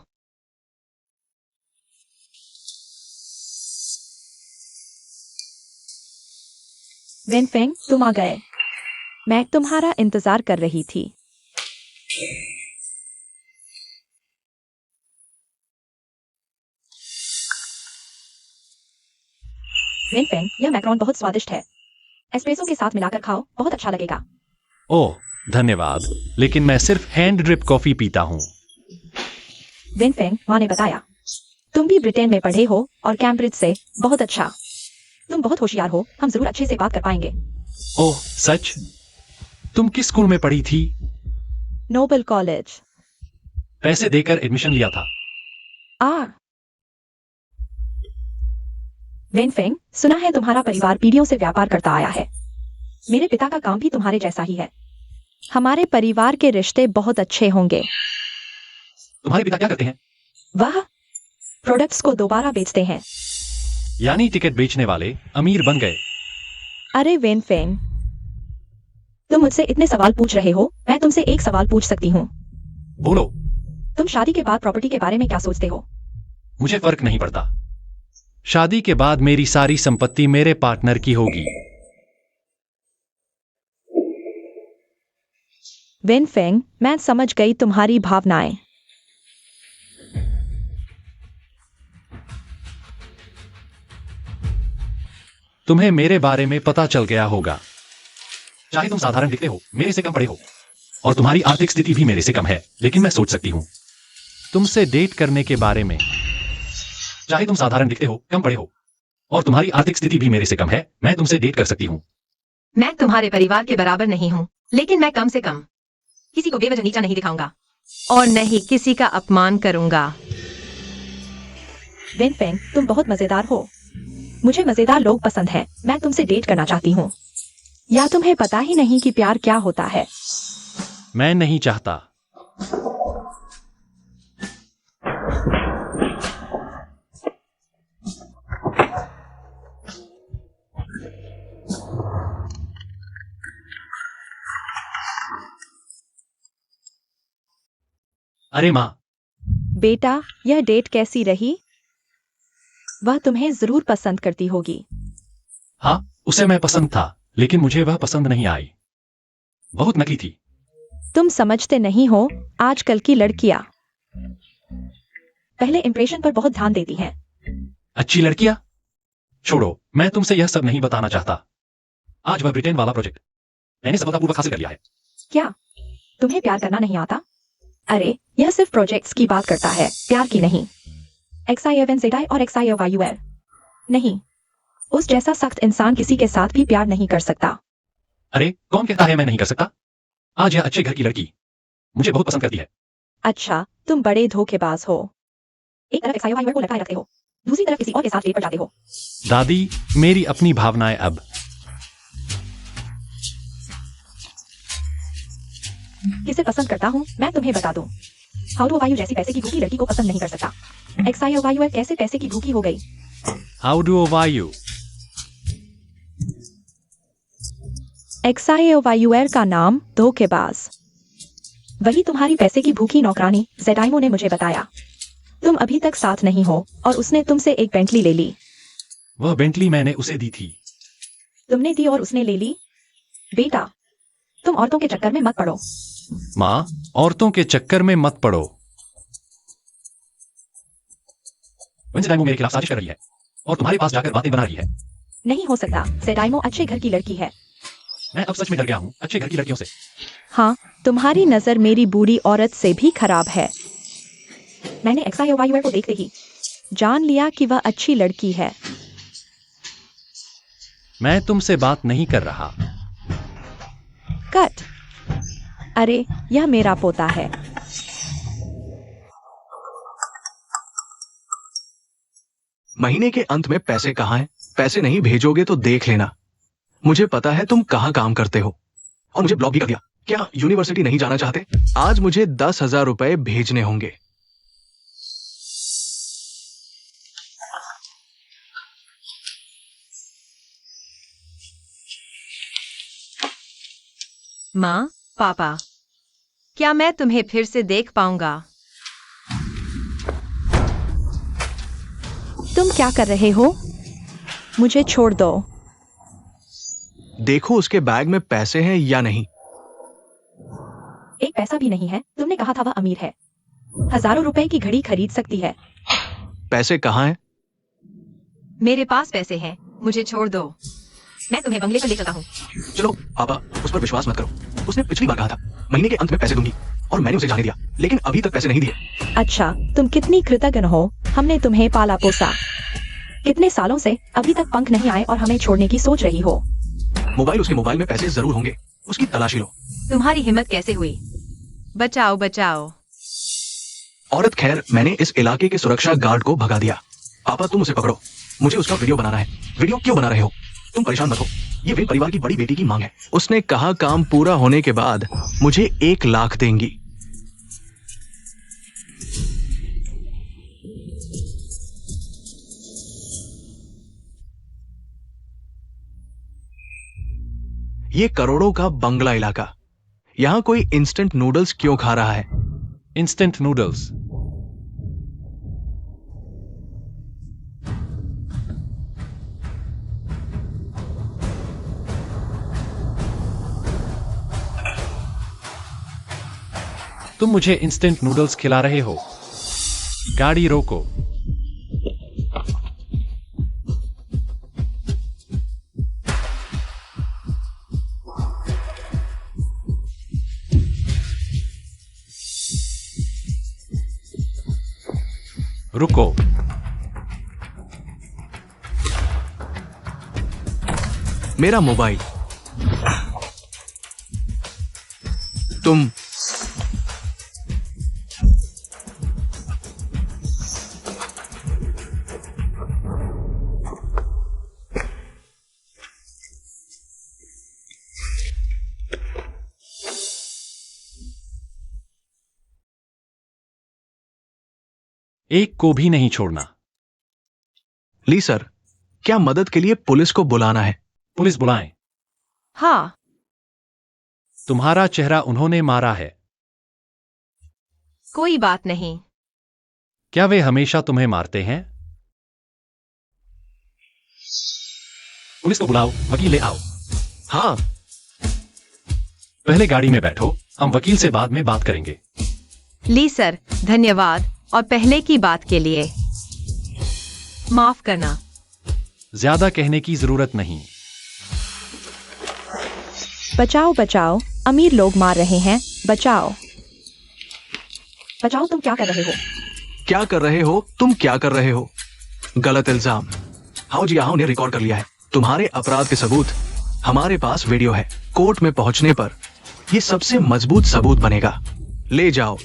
Speaker 3: वेनफेंग, तुम आ गए। मैं तुम्हारा इंतजार कर रही थी। वेनफेंग, यह मैक्रोन बहुत स्वादिष्ट है। एस्प्रेसो के साथ मिलाकर खाओ, बहुत अच्छा लगेगा।
Speaker 4: ओह, धन्यवाद, लेकिन मैं सिर्फ हैंड ड्रिप कॉफी पीता हूँ।
Speaker 3: वेनफेंग, माँ ने बताया तुम भी ब्रिटेन में पढ़े हो और कैम्ब्रिज से। बहुत अच्छा। तुम बहुत होशियार हो, हम जरूर अच्छे से बात कर पाएंगे।
Speaker 4: ओह, सच? तुम किस स्कूल में पढ़ी थी?
Speaker 3: Noble college.
Speaker 4: पैसे देकर एडमिशन लिया था।
Speaker 3: वेनफेंग, सुना है तुम्हारा परिवार पीढ़ियों से व्यापार करता आया है। मेरे पिता का काम भी तुम्हारे जैसा ही है। हमारे परिवार के रिश्ते बहुत अच्छे होंगे।
Speaker 4: तुम्हारे पिता क्या करते हैं?
Speaker 3: वह प्रोडक्ट्स को दोबारा बेचते हैं।
Speaker 4: यानी टिकट बेचने वाले अमीर बन गए।
Speaker 3: अरे वेनफेंग, तुम मुझसे इतने सवाल पूछ रहे हो, मैं तुमसे एक सवाल पूछ सकती हूँ।
Speaker 4: बोलो।
Speaker 3: तुम शादी के बाद प्रॉपर्टी के बारे में क्या सोचते हो?
Speaker 4: मुझे फर्क नहीं पड़ता। शादी के बाद मेरी सारी संपत्ति मेरे पार्टनर की होगी।
Speaker 3: वेनफेंग, मैं समझ गई तुम्हारी भावनाएं।
Speaker 4: तुम्हें मेरे बारे में पता चल गया होगा। चाहे तुम साधारण दिखते हो, मेरे से कम पढ़े हो, और तुम्हारी आर्थिक स्थिति भी मेरे से कम है, लेकिन मैं सोच सकती हूँ तुमसे डेट करने के बारे में। चाहे तुम साधारण दिखते हो, कम पढ़े हो, और तुम्हारी आर्थिक स्थिति भी मेरे से कम है, मैं तुमसे डेट कर सकती हूँ।
Speaker 2: मैं तुम्हारे परिवार के बराबर नहीं हूँ, लेकिन मैं कम से कम किसी को बेवजह नीचा नहीं दिखाऊंगा और न ही किसी का अपमान करूंगा।
Speaker 3: वेनफेंग, तुम बहुत मजेदार हो। मुझे मजेदार लोग पसंद हैं। मैं तुमसे डेट करना चाहती हूँ। या तुम्हें पता ही नहीं कि प्यार क्या होता है?
Speaker 4: मैं नहीं चाहता। अरे माँ।
Speaker 3: बेटा, यह डेट कैसी रही? वह तुम्हें जरूर पसंद करती होगी।
Speaker 4: हाँ, उसे मैं पसंद था, लेकिन मुझे वह पसंद नहीं आई। बहुत नकली थी।
Speaker 3: तुम समझते नहीं हो, आजकल की लड़कियां पहले इंप्रेशन पर बहुत ध्यान देती हैं।
Speaker 4: अच्छी लड़कियां? छोड़ो, मैं तुमसे यह सब नहीं बताना चाहता। आज वह ब्रिटेन वाला प्रोजेक्ट मैंने सफलतापूर्वक हासिल कर लिया है।
Speaker 3: क्या तुम्हें प्यार करना नहीं आता? अरे, यह सिर्फ प्रोजेक्ट्स की बात करता है, प्यार की नहीं। XIFNZI और XIOYUL नहीं। उस जैसा सख्त इंसान किसी के साथ भी प्यार नहीं कर सकता।
Speaker 4: अरे, कौन कहता है मैं नहीं कर सकता? आज यह अच्छे घर की लड़की मुझे बहुत पसंद करती है।
Speaker 3: अच्छा, तुम बड़े धोखेबाज हो। एक तरफ XIOYUL को लटकाए रखते हो, दूसरी तरफ किसी और के साथ डेट पर जाते हो।
Speaker 4: दादी, मेरी अपनी भावनाएं अब।
Speaker 3: किसे पसंद करता हूँ मैं तुम्हें बता दूं। हाउडुओवायु जैसी पैसे की भूखी लड़की को पसंद नहीं कर सकता। XIOYUL कैसे पैसे की भूखी हो गई?
Speaker 4: हाउडुओवायु।
Speaker 3: XIOYUL का नाम धोखेबाज। वही तुम्हारी पैसे की भूखी नौकरानी जेडाइमो ने मुझे बताया। तुम अभी तक साथ नहीं हो और उसने तुमसे एक बेंटली ले ली।
Speaker 4: वह बेंटली मैंने उसे दी थी।
Speaker 3: तुमने दी और उसने ले ली? बेटा, तुम औरतों के चक्कर में मत पड़ो।
Speaker 4: माँ, औरतों के चक्कर में मत पड़ो। वेंसडाइमो मेरे खिलाफ साजिश कर रही है और तुम्हारे पास जाकर बातें बना रही है।
Speaker 3: नहीं हो सकता, जेडाइमो अच्छे घर की लड़की है।
Speaker 4: मैं अब सच में डर गया हूँ अच्छे घर की लड़कियों से।
Speaker 3: हाँ, तुम्हारी नजर मेरी बूढ़ी औरत से भी खराब है। मैंने एक्सायोवायुअर को देखते ही जान लिया कि वह अच्छी लड़की है।
Speaker 4: मैं तुमसे बात नहीं कर रहा।
Speaker 3: कट। अरे, यह मेरा पोता है।
Speaker 1: महीने के अंत में पैसे कहाँ हैं? पैसे नहीं भेजोगे तो देख लेना। मुझे पता है तुम कहाँ काम करते हो और मुझे ब्लॉक भी कर दिया। क्या यूनिवर्सिटी नहीं जाना चाहते? आज मुझे 10,000 रुपए भेजने होंगे।
Speaker 2: माँ, पापा, क्या मैं तुम्हें फिर से देख पाऊंगा?
Speaker 3: तुम क्या कर रहे हो? मुझे छोड़ दो।
Speaker 1: देखो उसके बैग में पैसे हैं या नहीं।
Speaker 3: एक पैसा भी नहीं है। तुमने कहा था वह अमीर है। हजारों रुपए की घड़ी खरीद सकती है।
Speaker 1: पैसे कहाँ हैं?
Speaker 2: मेरे पास पैसे हैं, मुझे छोड़ दो। मैं तुम्हें बंगले पर ले चलता हूँ।
Speaker 1: चलो पापा, उस पर विश्वास मत करो। उसने पिछली बार कहा था महीने के अंत में पैसे दूंगी और मैंने उसे जाने दिया, लेकिन अभी तक पैसे नहीं दिए।
Speaker 3: अच्छा, तुम कितनी कृतज्ञ हो। हमने तुम्हें पाला पोसा। कितने सालों से अभी तक पंख नहीं आए और हमें छोड़ने की सोच रही हो।
Speaker 1: उसके मोबाइल में पैसे जरूर होंगे, उसकी तलाशी लो।
Speaker 2: तुम्हारी हिम्मत कैसे हुई? बचाओ बचाओ।
Speaker 1: औरत, खैर मैंने इस इलाके के सुरक्षा गार्ड को भगा दिया। पापा तुम उसे पकड़ो, मुझे उसका वीडियो बनाना है। वीडियो क्यों बना रहे हो? तुम परेशान मत हो, ये विन परिवार की बड़ी बेटी की मांग है। उसने कहा काम पूरा होने के बाद मुझे 1 लाख देंगी। ये करोड़ों का बंगला इलाका, यहां कोई इंस्टेंट नूडल्स क्यों खा रहा है?
Speaker 4: Instant noodles? तुम मुझे इंस्टेंट नूडल्स खिला रहे हो? गाड़ी रोको। रुको।
Speaker 1: मेरा मोबाइल। तुम
Speaker 4: एक को भी नहीं छोड़ना।
Speaker 1: ली सर, क्या मदद के लिए पुलिस को बुलाना है?
Speaker 4: पुलिस बुलाएं।
Speaker 2: हाँ।
Speaker 4: तुम्हारा चेहरा उन्होंने मारा है।
Speaker 2: कोई बात नहीं।
Speaker 4: क्या वे हमेशा तुम्हें मारते हैं? पुलिस को बुलाओ, वकील ले आओ।
Speaker 1: हाँ।
Speaker 4: पहले गाड़ी में बैठो, हम वकील से बाद में बात करेंगे।
Speaker 2: ली सर, धन्यवाद, और पहले की बात के लिए माफ करना।
Speaker 4: ज्यादा कहने की जरूरत नहीं।
Speaker 3: बचाओ बचाओ, अमीर लोग मार रहे हैं। बचाओ बचाओ। तुम क्या कर रहे हो?
Speaker 1: क्या कर रहे हो? तुम क्या कर रहे हो? गलत इल्जाम। हाँ जी, यहाँ उन्हें रिकॉर्ड कर लिया है। तुम्हारे अपराध के सबूत हमारे पास वीडियो है। कोर्ट में पहुंचने पर ये सबसे मजबूत सबूत बनेगा। ले जाओ।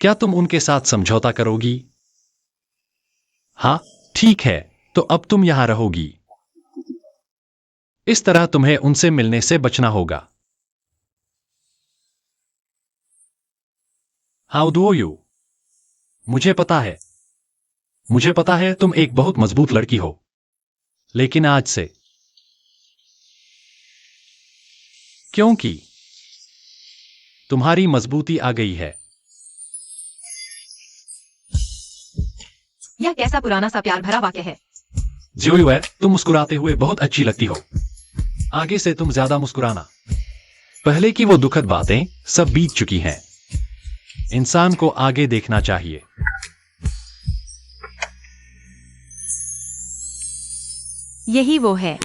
Speaker 4: क्या तुम उनके साथ समझौता करोगी? हाँ, ठीक है, तो अब तुम यहां रहोगी। इस तरह तुम्हें उनसे मिलने से बचना होगा। How do you? मुझे पता है तुम एक बहुत मजबूत लड़की हो, लेकिन आज से क्योंकि तुम्हारी मजबूती आ गई है।
Speaker 2: यह कैसा पुराना सा प्यार भरा वाक्य है।
Speaker 4: जोयुएर, तुम मुस्कुराते हुए बहुत अच्छी लगती हो। आगे से तुम ज्यादा मुस्कुराना। पहले की वो दुखद बातें सब बीत चुकी हैं। इंसान को आगे देखना चाहिए।
Speaker 2: यही वो है।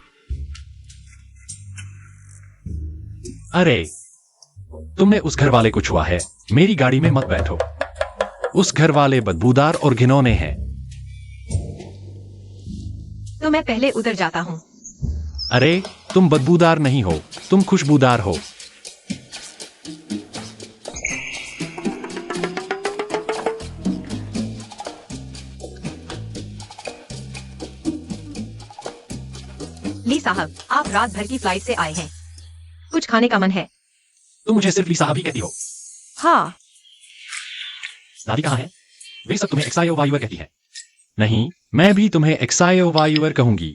Speaker 4: अरे, तुमने उस घर वाले को छुआ है। मेरी गाड़ी में मत बैठो। उस घर वाले बदबूदार और घिनौने हैं।
Speaker 2: तो मैं पहले उतर जाता हूँ।
Speaker 4: अरे, तुम बदबूदार नहीं हो, तुम खुशबूदार हो।
Speaker 2: ली साहब, आप रात भर की फ्लाइट से आए हैं। कुछ खाने का मन है?
Speaker 4: तुम मुझे सिर्फ ली साहब ही कहती हो।
Speaker 2: हाँ।
Speaker 4: दादी कहाँ है? वे सब तुम्हें एक्सायो वायुअर कहती हैं। नहीं, मैं भी तुम्हें एक्सायो वायुअर कहूंगी।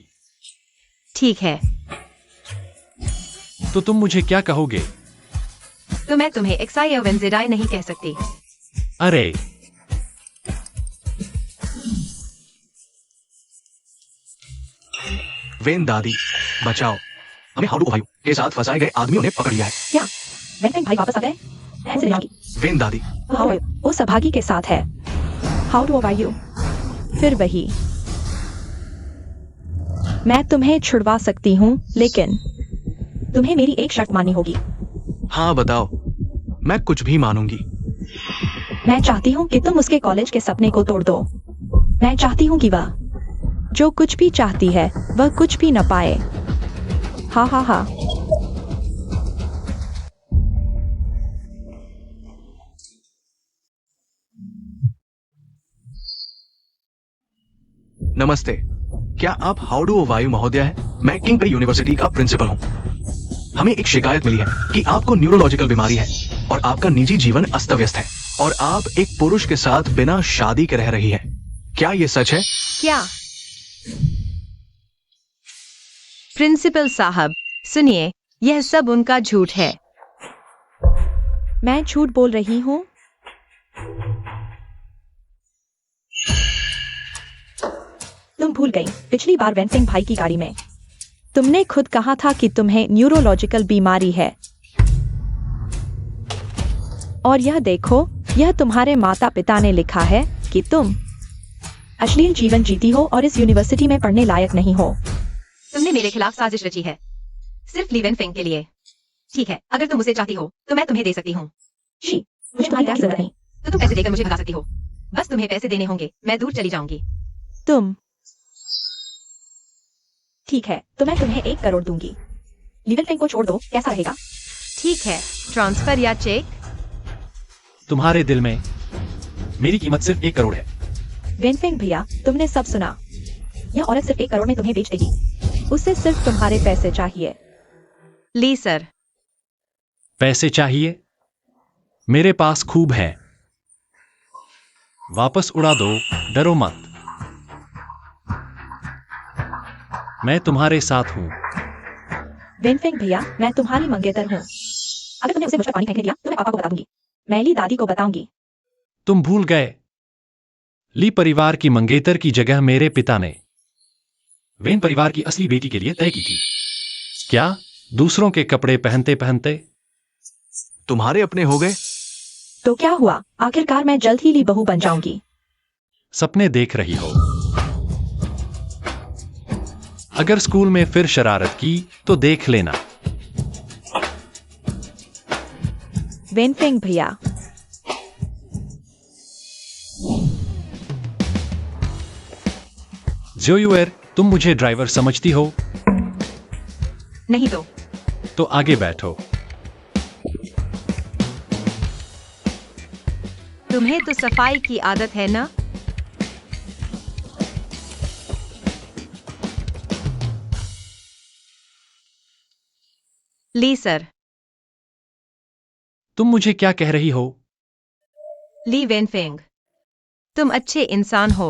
Speaker 2: ठीक है।
Speaker 4: तो तुम मुझे क्या कहोगे?
Speaker 2: तो मैं तुम्हें एक्सायो वेंजेडाई नहीं कह सकती।
Speaker 4: अरे,
Speaker 1: वेन दादी, बचाओ, हमें हाउ टू ओवायू के साथ फंसाए गए आदमियों ने पकड़ लिया है।
Speaker 3: क्या वेनफेंग भाई वापस आ गए?
Speaker 1: वेन दादी,
Speaker 3: वो सभागी के साथ है। How to you? फिर वही। मैं तुम्हें छुड़वा सकती हूँ, लेकिन तुम्हें मेरी एक शर्त माननी होगी।
Speaker 1: हाँ बताओ, मैं कुछ भी मानूंगी।
Speaker 3: मैं चाहती हूँ कि तुम उसके कॉलेज के सपने को तोड़ दो। मैं चाहती हूँ कि वह जो कुछ भी चाहती है वह कुछ भी न पाए। हाँ हाँ हाँ।
Speaker 1: नमस्ते, क्या आप हाउडू वायु महोदय हैं? मैं किंगस्ली यूनिवर्सिटी का प्रिंसिपल हूँ। हमें एक शिकायत मिली है कि आपको न्यूरोलॉजिकल बीमारी है और आपका निजी जीवन अस्त व्यस्त है और आप एक पुरुष के साथ बिना शादी के रह रही हैं। क्या ये सच है?
Speaker 2: क्या? प्रिंसिपल साहब, सुनिए, यह सब उनका झूठ है।
Speaker 3: मैं झूठ बोल रही हूँ? तुम भूल गई पिछली बार वेंसिंग भाई की गाड़ी में तुमने खुद कहा था कि तुम्हें न्यूरोलॉजिकल बीमारी है। और यह देखो, यह तुम्हारे माता पिता ने लिखा है कि तुम अश्लील जीवन जीती हो और इस यूनिवर्सिटी में पढ़ने लायक नहीं हो।
Speaker 2: तुमने मेरे खिलाफ साजिश रची है, सिर्फ ली वेनफेंग के लिए। ठीक है, अगर तुम उसे चाहती हो तो मैं तुम्हें दे सकती हूँ।
Speaker 3: शी, मुझे तुम्हारी क्या जरूरत नहीं।
Speaker 2: तो तुम पैसे देकर मुझे भगा सकती हो। बस तुम्हें पैसे देने होंगे, मैं दूर चली जाऊंगी।
Speaker 3: तुम ठीक है, तो मैं तुम्हें 1 करोड़ दूंगी। लीवेनफेंग को छोड़ दो, कैसा रहेगा?
Speaker 2: ठीक है, ट्रांसफर या चेक?
Speaker 4: तुम्हारे दिल में मेरी कीमत सिर्फ 1 करोड़ है।
Speaker 3: वेनफेंग भैया, तुमने सब सुना। यह औरत सिर्फ 1 करोड़ में तुम्हें बेच देगी। उसे सिर्फ तुम्हारे पैसे चाहिए।
Speaker 2: ली सर।
Speaker 4: पैसे चाहिए? मेरे पास खूब है। वापस उड़ा दो, डरो मत। मैं तुम्हारे साथ हूं।
Speaker 3: वेनफेंग भैया, मैं तुम्हारी मंगेतर हूँ। अगर तुमने उसे मुझ पर पानी फेंकने दिया तो मैं पापा को बता दूंगी। मैं ली दादी को बताऊंगी।
Speaker 4: तुम भूल गए, ली परिवार की मंगेतर की जगह मेरे पिता ने वेन परिवार की असली बेटी के लिए तय की थी। क्या दूसरों के कपड़े पहनते पहनते
Speaker 1: तुम्हारे अपने हो गए?
Speaker 3: तो क्या हुआ, आखिरकार मैं जल्द ही ली बहू बन जाऊंगी।
Speaker 4: सपने देख रही हो? अगर स्कूल में फिर शरारत की तो देख लेना।
Speaker 3: वेनफेंग भैया,
Speaker 4: जोयुएर, तुम मुझे ड्राइवर समझती हो?
Speaker 2: नहीं
Speaker 4: तो आगे बैठो।
Speaker 2: तुम्हें तो सफाई की आदत है ना? ली सर।
Speaker 4: तुम मुझे क्या कह रही हो?
Speaker 2: ली वेनफेंग, तुम अच्छे इंसान हो।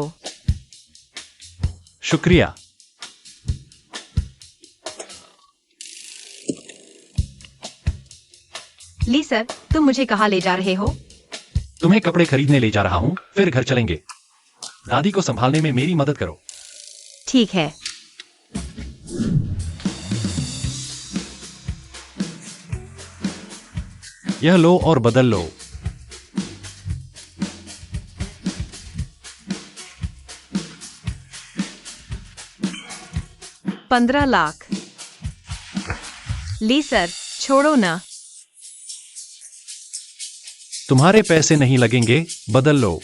Speaker 4: शुक्रिया।
Speaker 2: ली सर, तुम मुझे कहाँ ले जा रहे हो?
Speaker 4: तुम्हें कपड़े खरीदने ले जा रहा हूँ, फिर घर चलेंगे। दादी को संभालने में मेरी मदद करो।
Speaker 2: ठीक है।
Speaker 4: यह लो और बदल लो।
Speaker 2: 15 लाख। ली सर, छोड़ो ना।
Speaker 4: तुम्हारे पैसे नहीं लगेंगे, बदल लो।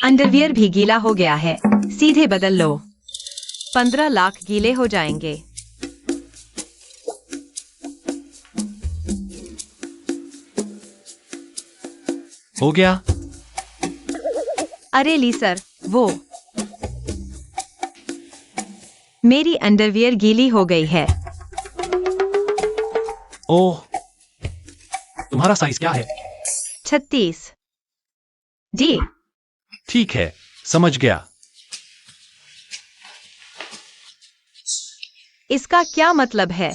Speaker 2: अंडरवियर भी गीला हो गया है, सीधे बदल लो। 15 लाख गीले हो जाएंगे।
Speaker 4: हो गया।
Speaker 2: अरे ली सर, वो मेरी अंडरवियर गीली हो गई है।
Speaker 4: ओह, तुम्हारा साइज क्या है?
Speaker 2: 36। जी।
Speaker 4: ठीक है, समझ गया।
Speaker 2: इसका क्या मतलब है?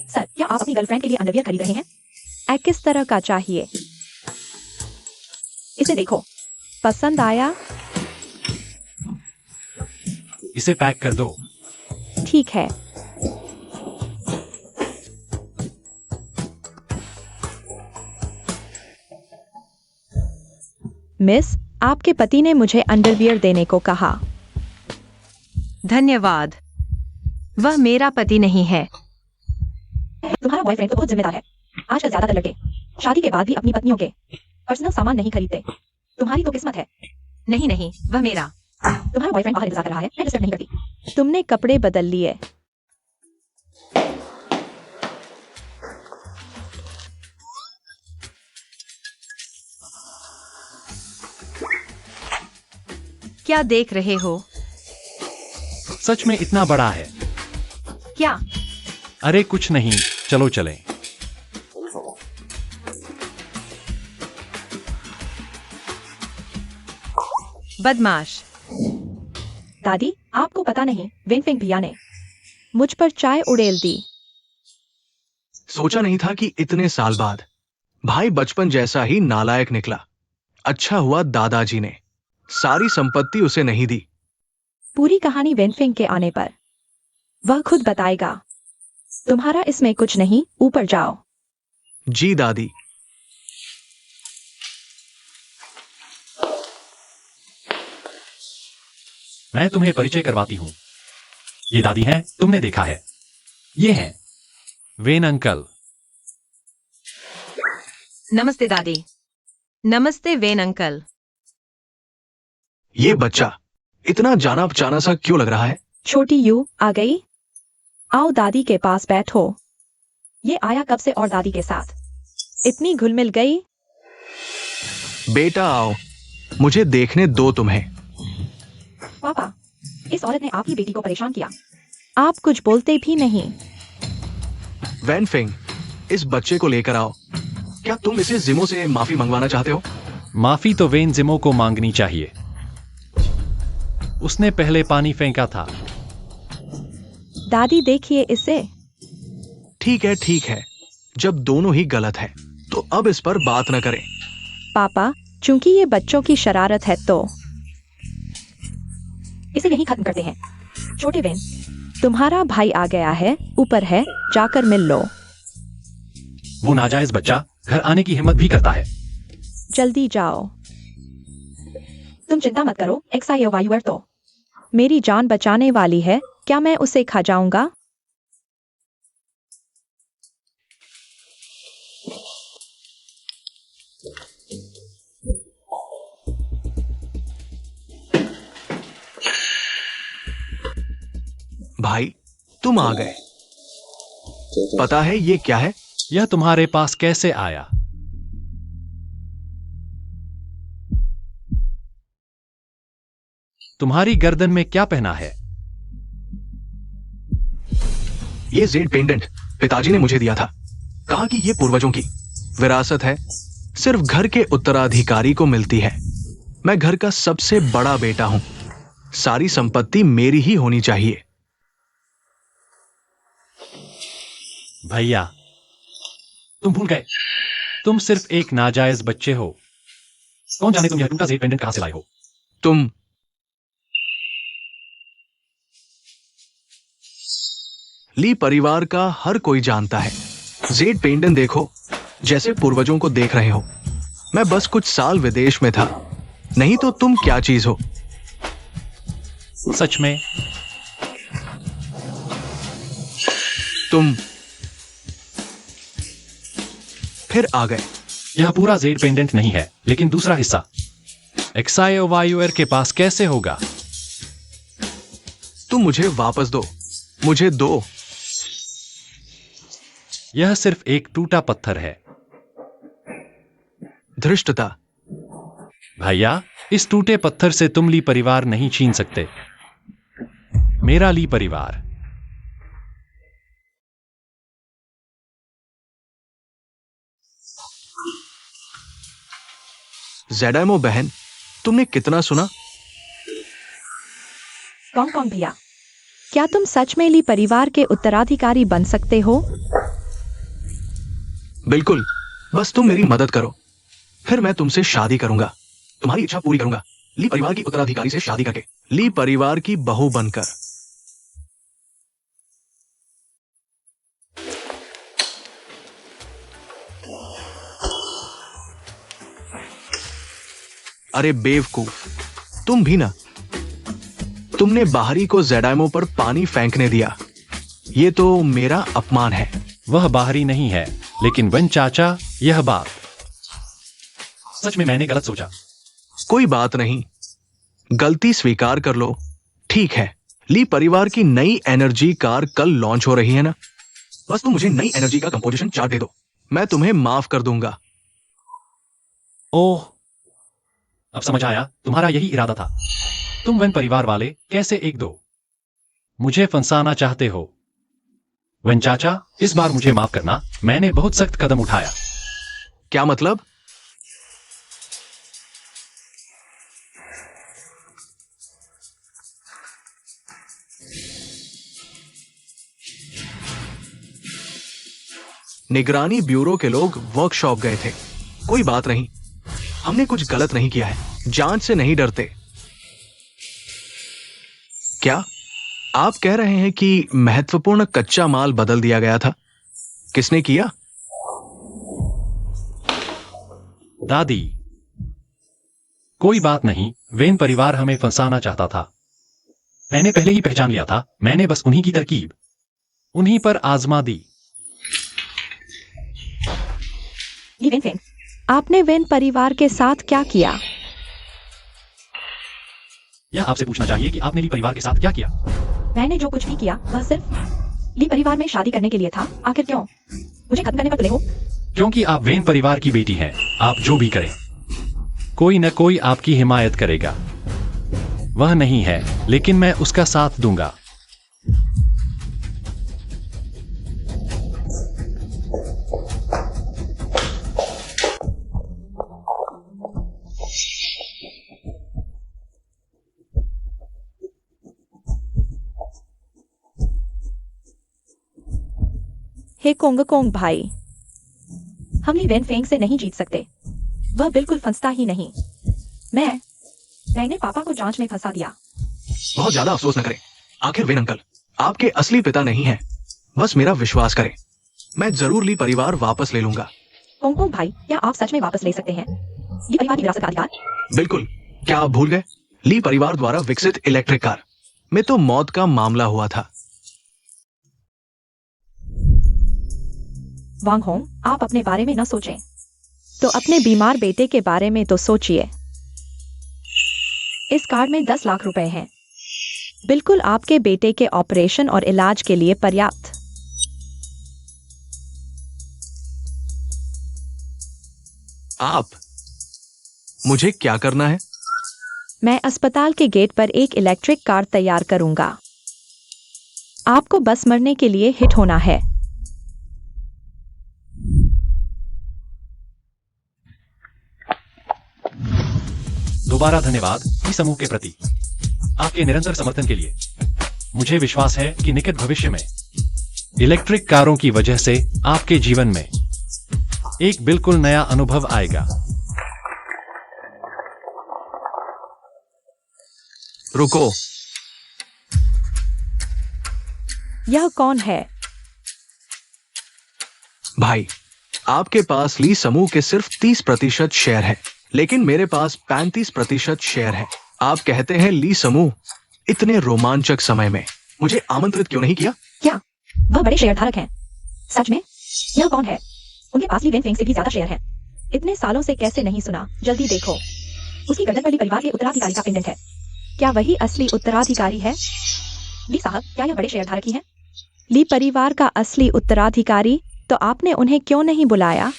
Speaker 3: सर, क्या आप अपनी गर्लफ्रेंड के लिए अंडरवियर खरीद रहे हैं? किस तरह का चाहिए? इसे देखो, पसंद आया?
Speaker 4: इसे पैक कर दो।
Speaker 3: ठीक है। मिस, आपके पति ने मुझे अंडरवियर देने को कहा।
Speaker 2: धन्यवाद। वह मेरा पति नहीं है।
Speaker 3: तुम्हारा बॉयफ्रेंड तो बहुत जिम्मेदार है। आजकल ज्यादातर लड़के शादी के बाद भी अपनी पत्नियों के पर्सनल सामान नहीं खरीदते। तुम्हारी तो किस्मत है।
Speaker 2: नहीं नहीं, वह मेरा।
Speaker 3: तुम्हारा बॉयफ्रेंड बाहर इंतजार कर रहा है, मैं डिस्टर्ब नहीं करती। तुमने कपड़े बदल लिए।
Speaker 2: क्या देख रहे हो?
Speaker 4: सच में इतना बड़ा है?
Speaker 2: क्या?
Speaker 4: अरे कुछ नहीं, चलो चलें।
Speaker 2: बदमाश।
Speaker 3: दादी, आपको पता नहीं, विनफिंग भैया ने मुझ पर चाय उड़ेल दी।
Speaker 1: सोचा नहीं था कि इतने साल बाद भाई बचपन जैसा ही नालायक निकला। अच्छा हुआ दादाजी ने सारी संपत्ति उसे नहीं दी।
Speaker 3: पूरी कहानी विनफिंग के आने पर वह खुद बताएगा। तुम्हारा इसमें कुछ नहीं, ऊपर जाओ।
Speaker 1: जी दादी।
Speaker 4: मैं तुम्हें परिचय करवाती हूँ। ये दादी हैं, तुमने देखा है। ये हैं वेन अंकल।
Speaker 2: नमस्ते दादी। नमस्ते वेन अंकल।
Speaker 1: ये बच्चा इतना जाना पहचाना सा क्यों लग रहा है?
Speaker 3: छोटी यू आ गई। आओ दादी के पास बैठो। ये आया कब से और दादी के साथ इतनी घुल मिल गई।
Speaker 1: बेटा आओ, मुझे देखने दो तुम्हें।
Speaker 3: पापा, इस औरत ने आपकी बेटी को परेशान किया। आप कुछ बोलते भी नहीं।
Speaker 1: वैनफिंग, इस बच्चे को लेकर आओ। क्या तुम इसे जिमो से माफी मंगवाना चाहते हो?
Speaker 4: माफी तो वेन जिमो को मांगनी चाहिए। उसने पहले पानी फेंका था।
Speaker 3: दादी देखिए इसे।
Speaker 1: ठीक है, जब दोनों ही गलत है तो अब इस पर बात न करें।
Speaker 3: पापा, चूंकि ये बच्चों की शरारत है तो इसे यहीं खत्म करते हैं। छोटे वेन, तुम्हारा भाई आ गया है, ऊपर है, जाकर मिल लो।
Speaker 4: वो नाजायज बच्चा घर आने की हिम्मत भी करता है।
Speaker 3: जल्दी जाओ। तुम चिंता मत करो, XIOYUR तो मेरी जान बचाने वाली है। क्या मैं उसे खा जाऊंगा?
Speaker 1: भाई, तुम आ गए। पता है ये क्या है?
Speaker 4: यह तुम्हारे पास कैसे आया? तुम्हारी गर्दन में क्या पहना है?
Speaker 1: ये जेड पेंडेंट पिताजी ने मुझे दिया था। कहा कि ये पूर्वजों की विरासत है। सिर्फ घर के उत्तराधिकारी को मिलती है। मैं घर का सबसे बड़ा बेटा हूं। सारी संपत्ति मेरी ही होनी चाहिए।
Speaker 4: भैया, तुम भूल गए, तुम सिर्फ एक नाजायज बच्चे हो। कौन जाने तुम यह टूटा जेड पेंडेंट कहां से लाए हो?
Speaker 1: तुम ली परिवार का हर कोई जानता है। जेड पेंडेंट देखो, जैसे पूर्वजों को देख रहे हो। मैं बस कुछ साल विदेश में था, नहीं तो तुम क्या चीज हो।
Speaker 4: सच में?
Speaker 1: तुम फिर आ गए।
Speaker 4: यह पूरा जेड पेंडेंट नहीं है, लेकिन दूसरा हिस्सा एक्सायोवायुएर के पास कैसे होगा?
Speaker 1: तुम मुझे वापस दो, मुझे दो।
Speaker 4: यह सिर्फ एक टूटा पत्थर है।
Speaker 1: धृष्टता।
Speaker 4: भैया, इस टूटे पत्थर से तुम ली परिवार नहीं छीन सकते। मेरा ली परिवार।
Speaker 1: ज़ेडाइमो बहन, तुमने कितना सुना?
Speaker 3: कॉन्ग कॉन्ग भैया, क्या तुम सच में ली परिवार के उत्तराधिकारी बन सकते हो?
Speaker 1: बिल्कुल, बस तुम मेरी मदद करो, फिर मैं तुमसे शादी करूंगा। तुम्हारी इच्छा पूरी करूंगा, ली परिवार की उत्तराधिकारी से शादी करके, ली परिवार की बहू बनकर। अरे बेवकूफ, तुम भी ना। तुमने बाहरी को ज़ेडाइमो पर पानी फेंकने दिया। ये तो मेरा अपमान है।
Speaker 4: वह बाहरी नहीं है, लेकिन वन चाचा, यह बात सच में मैंने गलत सोचा।
Speaker 1: कोई बात नहीं, गलती स्वीकार कर लो। ठीक है, ली परिवार की नई एनर्जी कार कल लॉन्च हो रही है ना? बस तुम मुझे नई एनर्जी का कंपोजिशन चार्ट दे दो, मैं तुम्हें माफ कर दूंगा।
Speaker 4: ओह, अब समझ आया, तुम्हारा यही इरादा था। तुम वन परिवार वाले कैसे एक दो मुझे फंसाना चाहते हो। वन चाचा, इस बार मुझे माफ करना, मैंने बहुत सख्त कदम उठाया।
Speaker 1: क्या मतलब? निगरानी ब्यूरो के लोग वर्कशॉप गए थे। कोई बात नहीं, हमने कुछ गलत नहीं किया है। जांच से नहीं डरते। क्या आप कह रहे हैं कि महत्वपूर्ण कच्चा माल बदल दिया गया था? किसने किया?
Speaker 4: दादी, कोई बात नहीं, वेन परिवार हमें फंसाना चाहता था। मैंने पहले ही पहचान लिया था, मैंने बस उन्हीं की तरकीब उन्हीं पर आजमा दी।
Speaker 3: आपने वेन परिवार के साथ क्या किया?
Speaker 4: यह आपसे पूछना चाहिए कि आपने ली परिवार के साथ क्या किया।
Speaker 3: मैंने जो कुछ भी किया वह सिर्फ ली परिवार में शादी करने के लिए था। आखिर क्यों मुझे खत्म करने पर तुले हो?
Speaker 4: क्योंकि आप वेन परिवार की बेटी हैं। आप जो भी करें, कोई न कोई आपकी हिमायत करेगा। वह नहीं है, लेकिन मैं उसका साथ दूंगा।
Speaker 3: हे कोंग कोंग भाई, हम ली वेन फेंग से नहीं जीत सकते। वह बिल्कुल फंसता ही नहीं। मैंने पापा को जांच में फंसा दिया।
Speaker 1: बहुत ज्यादा अफसोस न करें। आखिर वेन अंकल आपके असली पिता नहीं हैं। बस मेरा विश्वास करें, मैं जरूर ली परिवार वापस ले लूंगा।
Speaker 3: कोंग कोंग भाई, क्या आप सच में वापस ले सकते हैं ली परिवार की विरासत का अधिकार?
Speaker 1: बिल्कुल। क्या आप भूल गए? ली परिवार द्वारा विकसित इलेक्ट्रिक कार में तो मौत का मामला हुआ था।
Speaker 3: वांग होंग, आप अपने बारे में न सोचें तो अपने बीमार बेटे के बारे में तो सोचिए। इस कार्ड में 10 लाख रुपए हैं, बिल्कुल आपके बेटे के ऑपरेशन और इलाज के लिए पर्याप्त।
Speaker 1: आप मुझे क्या करना है?
Speaker 3: मैं अस्पताल के गेट पर एक इलेक्ट्रिक कार तैयार करूंगा। आपको बस मरने के लिए हिट होना है।
Speaker 4: दोबारा धन्यवाद इस समूह के प्रति आपके निरंतर समर्थन के लिए। मुझे विश्वास है कि निकट भविष्य में इलेक्ट्रिक कारों की वजह से आपके जीवन में एक बिल्कुल नया अनुभव आएगा।
Speaker 1: रुको,
Speaker 3: यह कौन है?
Speaker 1: भाई, आपके पास ली समूह के सिर्फ 30% शेयर है, लेकिन मेरे पास 35% शेयर है। आप कहते हैं ली समूह इतने रोमांचक समय में मुझे आमंत्रित क्यों नहीं किया?
Speaker 3: क्या वह बड़े शेयर धारक हैं? सच में? यह कौन है? उनके पास ली वेनफेंग से भी ज्यादा शेयर है। इतने सालों से कैसे नहीं सुना? जल्दी देखो, उसकी गर्दन पर ली परिवार के उत्तराधिकारी का पेंडेंट है। क्या वही असली उत्तराधिकारी है? ली साहब, क्या यह बड़े शेयर धारक ही है? ली परिवार का असली उत्तराधिकारी? तो आपने उन्हें क्यों नहीं बुलाया?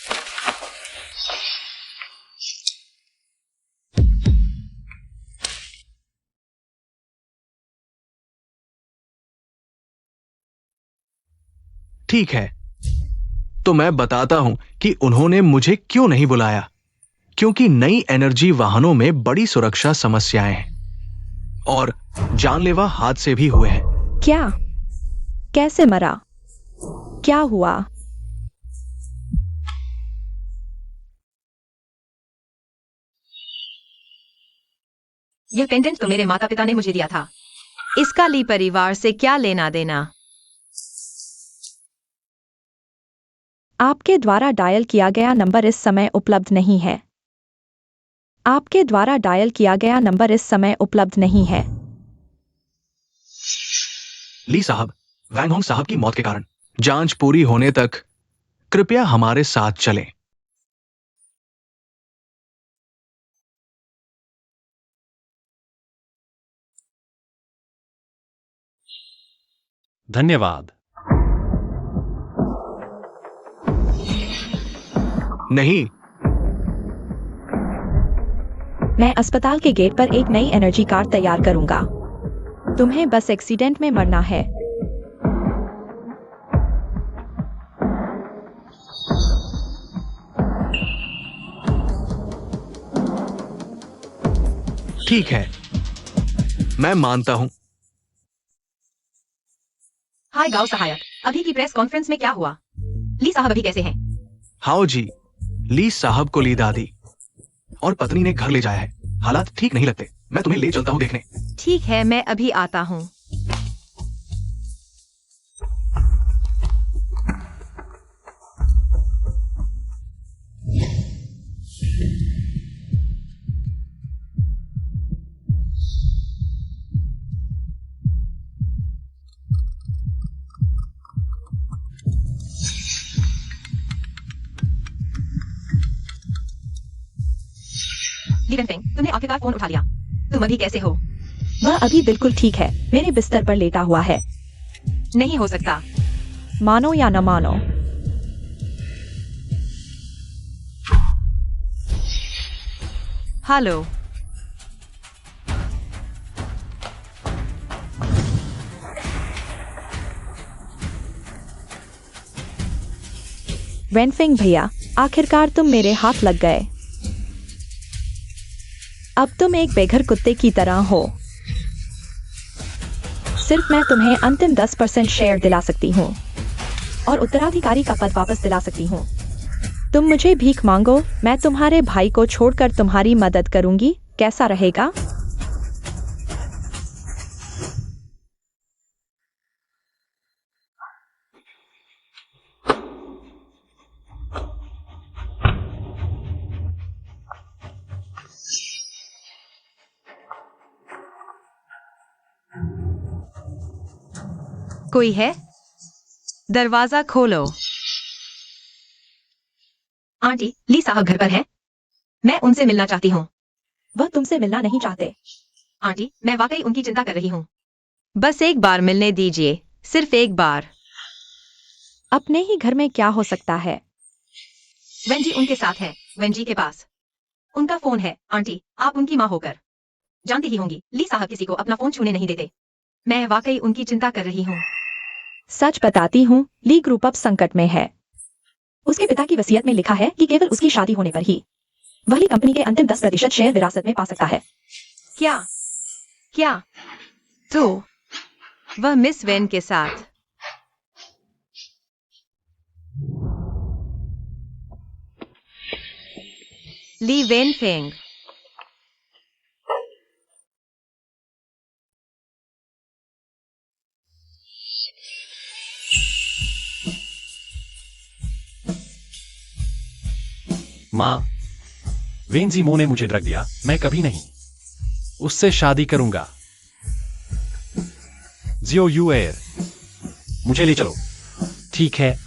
Speaker 1: ठीक है, तो मैं बताता हूं कि उन्होंने मुझे क्यों नहीं बुलाया। क्योंकि नई एनर्जी वाहनों में बड़ी सुरक्षा समस्याएं हैं और जानलेवा हादसे भी हुए हैं।
Speaker 3: क्या? कैसे मरा? क्या हुआ?
Speaker 2: यह पेंडेंट तो मेरे माता पिता ने मुझे दिया था। इसका ली परिवार से क्या लेना देना?
Speaker 3: आपके द्वारा डायल किया गया नंबर इस समय उपलब्ध नहीं है। आपके द्वारा डायल किया गया नंबर इस समय उपलब्ध नहीं है।
Speaker 1: ली साहब, वैंग होंग साहब की मौत के कारण जांच पूरी होने तक कृपया हमारे साथ चलें।
Speaker 4: धन्यवाद।
Speaker 1: नहीं,
Speaker 3: मैं अस्पताल के गेट पर एक नई एनर्जी कार तैयार करूंगा। तुम्हें बस एक्सीडेंट में मरना है।
Speaker 1: ठीक है, मैं मानता हूं।
Speaker 2: हाय गांव सहायक, अभी की प्रेस कॉन्फ्रेंस में क्या हुआ? ली साहब अभी कैसे हैं?
Speaker 1: हाओ जी, ली साहब को ली दादी और पत्नी ने घर ले जाया है। हालात ठीक नहीं लगते। मैं तुम्हें ले चलता हूं देखने।
Speaker 2: ठीक है, मैं अभी आता हूँ। ली वेनफेंग, तुमने आखिरकार फोन उठा लिया। तुम अभी कैसे हो?
Speaker 3: वह अभी बिल्कुल ठीक है, मेरे बिस्तर पर लेटा हुआ है।
Speaker 2: नहीं हो सकता।
Speaker 3: मानो या न मानो।
Speaker 2: हेलो।
Speaker 3: वेनफेंग भैया, आखिरकार तुम मेरे हाथ लग गए। अब तुम एक बेघर कुत्ते की तरह हो। सिर्फ मैं तुम्हें अंतिम 10% शेयर दिला सकती हूँ और उत्तराधिकारी का पद वापस दिला सकती हूँ। तुम मुझे भीख मांगो, मैं तुम्हारे भाई को छोड़कर तुम्हारी मदद करूंगी। कैसा रहेगा?
Speaker 2: कोई है? दरवाजा खोलो। आंटी, ली साहब घर पर हैं? मैं उनसे मिलना चाहती हूँ।
Speaker 3: वह तुमसे मिलना नहीं चाहते।
Speaker 2: आंटी, मैं वाकई उनकी चिंता कर रही हूँ। बस एक बार मिलने दीजिए, सिर्फ एक बार।
Speaker 3: अपने ही घर में क्या हो सकता है?
Speaker 2: वेंजी उनके साथ है, वेंजी के पास उनका फोन है। आंटी, आप उनकी माँ होकर जानती ही होंगी, ली साहब किसी को अपना फोन छूने नहीं देते। मैं वाकई उनकी चिंता कर रही हूँ।
Speaker 3: सच बताती हूँ, ली ग्रुप अब संकट में है। उसके पिता की वसीयत में लिखा है कि केवल उसकी शादी होने पर ही वही कंपनी के अंतिम 10% शेयर विरासत में पा सकता है।
Speaker 2: क्या क्या तो वह मिस वेन के साथ? ली वेन फेंग।
Speaker 4: माँ, वेंजी मो ने मुझे ड्रग दिया, मैं कभी नहीं उससे शादी करूंगा। जियो यूएर, मुझे ले चलो। ठीक है।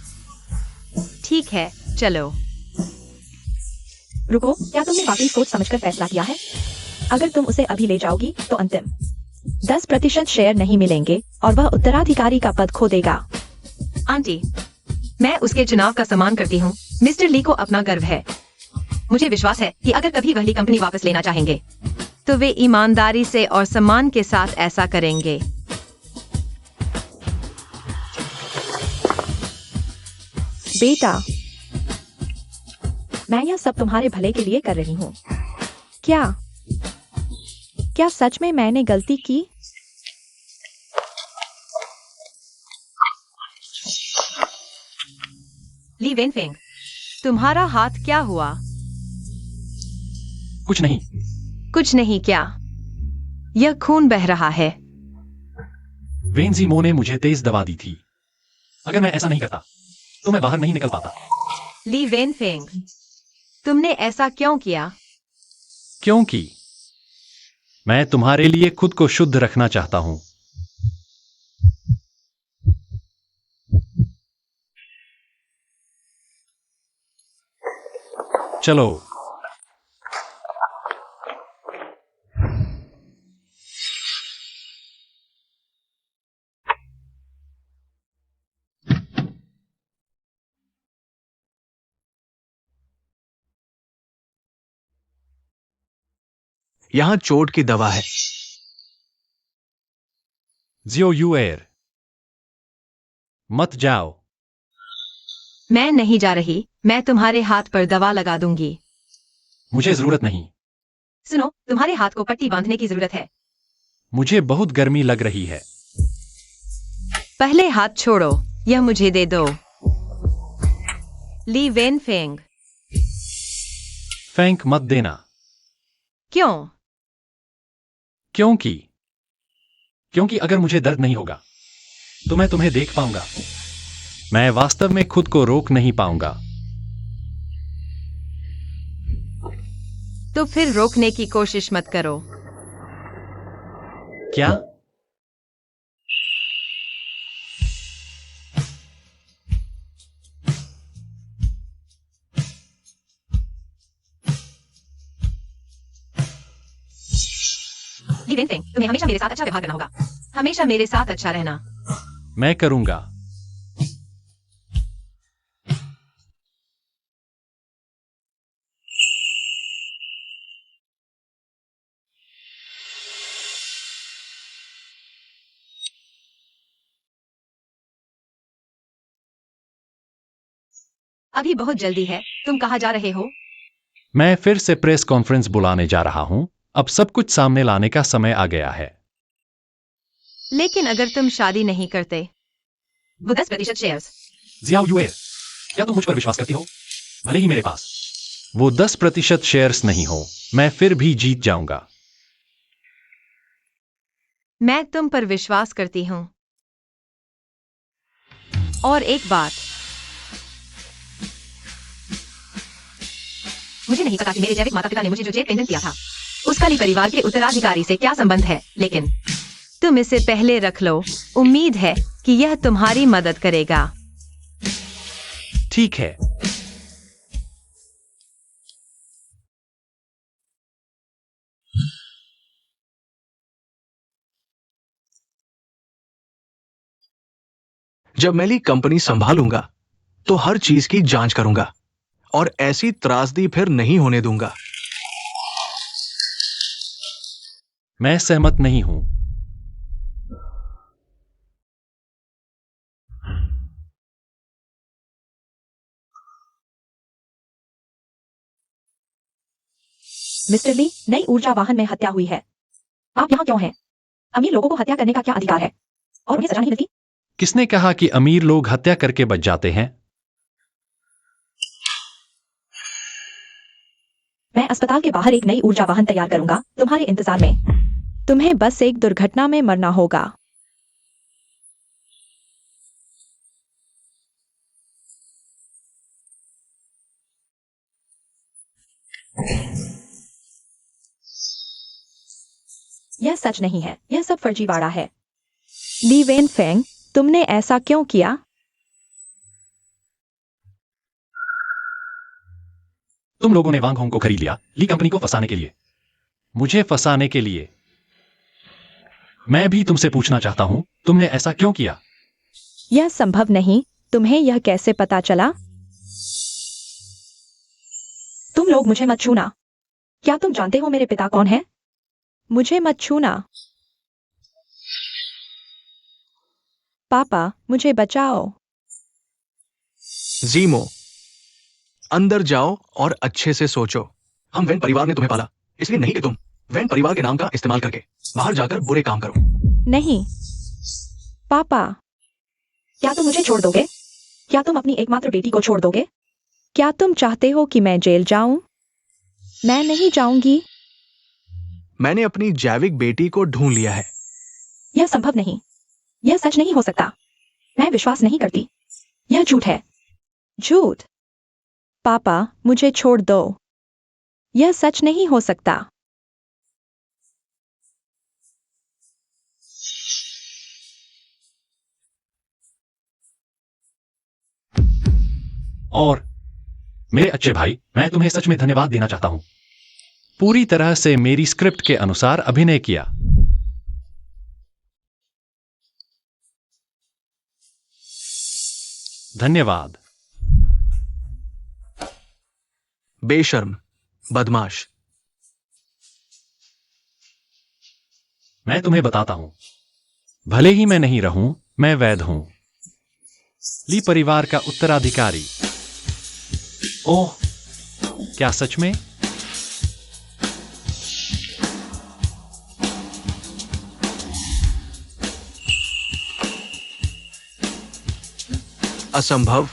Speaker 2: ठीक है, चलो।
Speaker 3: रुको, क्या तुमने वाकई सोच समझकर फैसला किया है? अगर तुम उसे अभी ले जाओगी तो अंतिम 10% शेयर नहीं मिलेंगे और वह उत्तराधिकारी का पद खो देगा।
Speaker 2: आंटी, मैं उसके चुनाव का सम्मान करती हूँ। मिस्टर ली को अपना गर्व है। मुझे विश्वास है कि अगर कभी वह ली कंपनी वापस लेना चाहेंगे तो वे ईमानदारी से और सम्मान के साथ ऐसा करेंगे।
Speaker 3: बेटा, मैं यह सब तुम्हारे भले के लिए कर रही हूँ। क्या क्या सच में मैंने गलती की?
Speaker 2: ली वेनफेंग, तुम्हारा हाथ क्या हुआ?
Speaker 4: कुछ नहीं।
Speaker 2: कुछ नहीं क्या? यह खून बह रहा है।
Speaker 4: वेंजी मो ने मुझे तेज दवा दी थी। अगर मैं ऐसा नहीं करता तो मैं बाहर नहीं निकल पाता।
Speaker 2: ली वेनफेंग, तुमने ऐसा क्यों किया?
Speaker 4: क्योंकि मैं तुम्हारे लिए खुद को शुद्ध रखना चाहता हूं। चलो।
Speaker 1: यहां चोट की दवा है।
Speaker 4: जियो यूएर, मत जाओ।
Speaker 2: मैं नहीं जा रही। मैं तुम्हारे हाथ पर दवा लगा दूंगी।
Speaker 4: मुझे जरूरत नहीं।
Speaker 2: सुनो, तुम्हारे हाथ को पट्टी बांधने की जरूरत है।
Speaker 4: मुझे बहुत गर्मी लग रही है।
Speaker 2: पहले हाथ छोड़ो। यह मुझे दे दो। ली वेनफेंग।
Speaker 4: फेंक मत देना।
Speaker 2: क्यों?
Speaker 4: क्योंकि अगर मुझे दर्द नहीं होगा तो मैं तुम्हें देख पाऊंगा। मैं वास्तव में खुद को रोक नहीं पाऊंगा।
Speaker 2: तो फिर रोकने की कोशिश मत करो।
Speaker 4: क्या?
Speaker 2: ली वेनफेंग, तुम्हें हमेशा मेरे साथ अच्छा व्यवहार करना होगा। हमेशा मेरे साथ अच्छा रहना।
Speaker 4: मैं करूंगा।
Speaker 2: अभी बहुत जल्दी है। तुम कहाँ जा रहे हो?
Speaker 4: मैं फिर से प्रेस कॉन्फ्रेंस बुलाने जा रहा हूं। अब सब कुछ सामने लाने का समय आ गया है।
Speaker 2: लेकिन अगर तुम शादी नहीं करते? वो 10% शेयर्स।
Speaker 4: जियाओ यूएर, क्या तुम मुझ पर विश्वास करती हो? भले ही मेरे पास वो 10% शेयर्स नहीं हो, मैं फिर भी जीत जाऊंगा।
Speaker 2: मैं तुम पर विश्वास करती हूँ। और एक बात, मुझे नहीं पता कि मेरे जैविक माता पिता ने मुझे जो जेब पेंडेंट दिया था उसका ली परिवार के उत्तराधिकारी से क्या संबंध है, लेकिन तुम इसे पहले रख लो। उम्मीद है कि यह तुम्हारी मदद करेगा।
Speaker 4: ठीक है।
Speaker 1: जब मैं ली कंपनी संभालूंगा तो हर चीज की जांच करूंगा और ऐसी त्रासदी फिर नहीं होने दूंगा।
Speaker 4: मैं सहमत नहीं हूं।
Speaker 3: मिस्टर ली, नई ऊर्जा वाहन में हत्या हुई है। आप यहाँ क्यों हैं? अमीर लोगों को हत्या करने का क्या अधिकार है? और उन्हें सजा नहीं मिलती?
Speaker 4: किसने कहा कि अमीर लोग हत्या करके बच जाते हैं?
Speaker 3: मैं अस्पताल के बाहर एक नई ऊर्जा वाहन तैयार करूंगा तुम्हारे इंतजार में। तुम्हें बस एक दुर्घटना में मरना होगा। यह सच नहीं है, यह सब फर्जीवाड़ा है। ली वेन फेंग, तुमने ऐसा क्यों किया?
Speaker 4: तुम लोगों ने वांग होंग को खरीद लिया ली कंपनी को फंसाने के लिए, मुझे फंसाने के लिए। मैं भी तुमसे पूछना चाहता हूं, तुमने ऐसा क्यों किया?
Speaker 3: यह संभव नहीं। तुम्हें यह कैसे पता चला? तुम लोग मुझे मत छूना। क्या तुम जानते हो मेरे पिता कौन है? मुझे मत छूना। पापा, मुझे बचाओ।
Speaker 1: जीमो, अंदर जाओ और अच्छे से सोचो। हम वेन परिवार ने तुम्हें पाला, इसलिए नहीं कि तुम वेन परिवार के नाम का इस्तेमाल करके बाहर जाकर बुरे काम करो।
Speaker 3: नहीं पापा, क्या तुम मुझे छोड़ दोगे? क्या तुम अपनी एकमात्र बेटी को छोड़ दोगे? क्या तुम चाहते हो कि मैं जेल जाऊं? मैं नहीं जाऊंगी।
Speaker 1: मैंने अपनी जैविक बेटी को ढूंढ लिया है।
Speaker 3: यह संभव नहीं। यह सच नहीं हो सकता। मैं विश्वास नहीं करती। यह झूठ है। झूठ। पापा, मुझे छोड़ दो। यह सच नहीं हो सकता।
Speaker 4: और मेरे अच्छे भाई, मैं तुम्हें सच में धन्यवाद देना चाहता हूं। पूरी तरह से मेरी स्क्रिप्ट के अनुसार अभिनय किया। धन्यवाद।
Speaker 1: बेशर्म, बदमाश।
Speaker 4: मैं तुम्हें बताता हूं, भले ही मैं नहीं रहूं, मैं वैध हूं, ली परिवार का उत्तराधिकारी। ओह, क्या सच में?
Speaker 1: असंभव।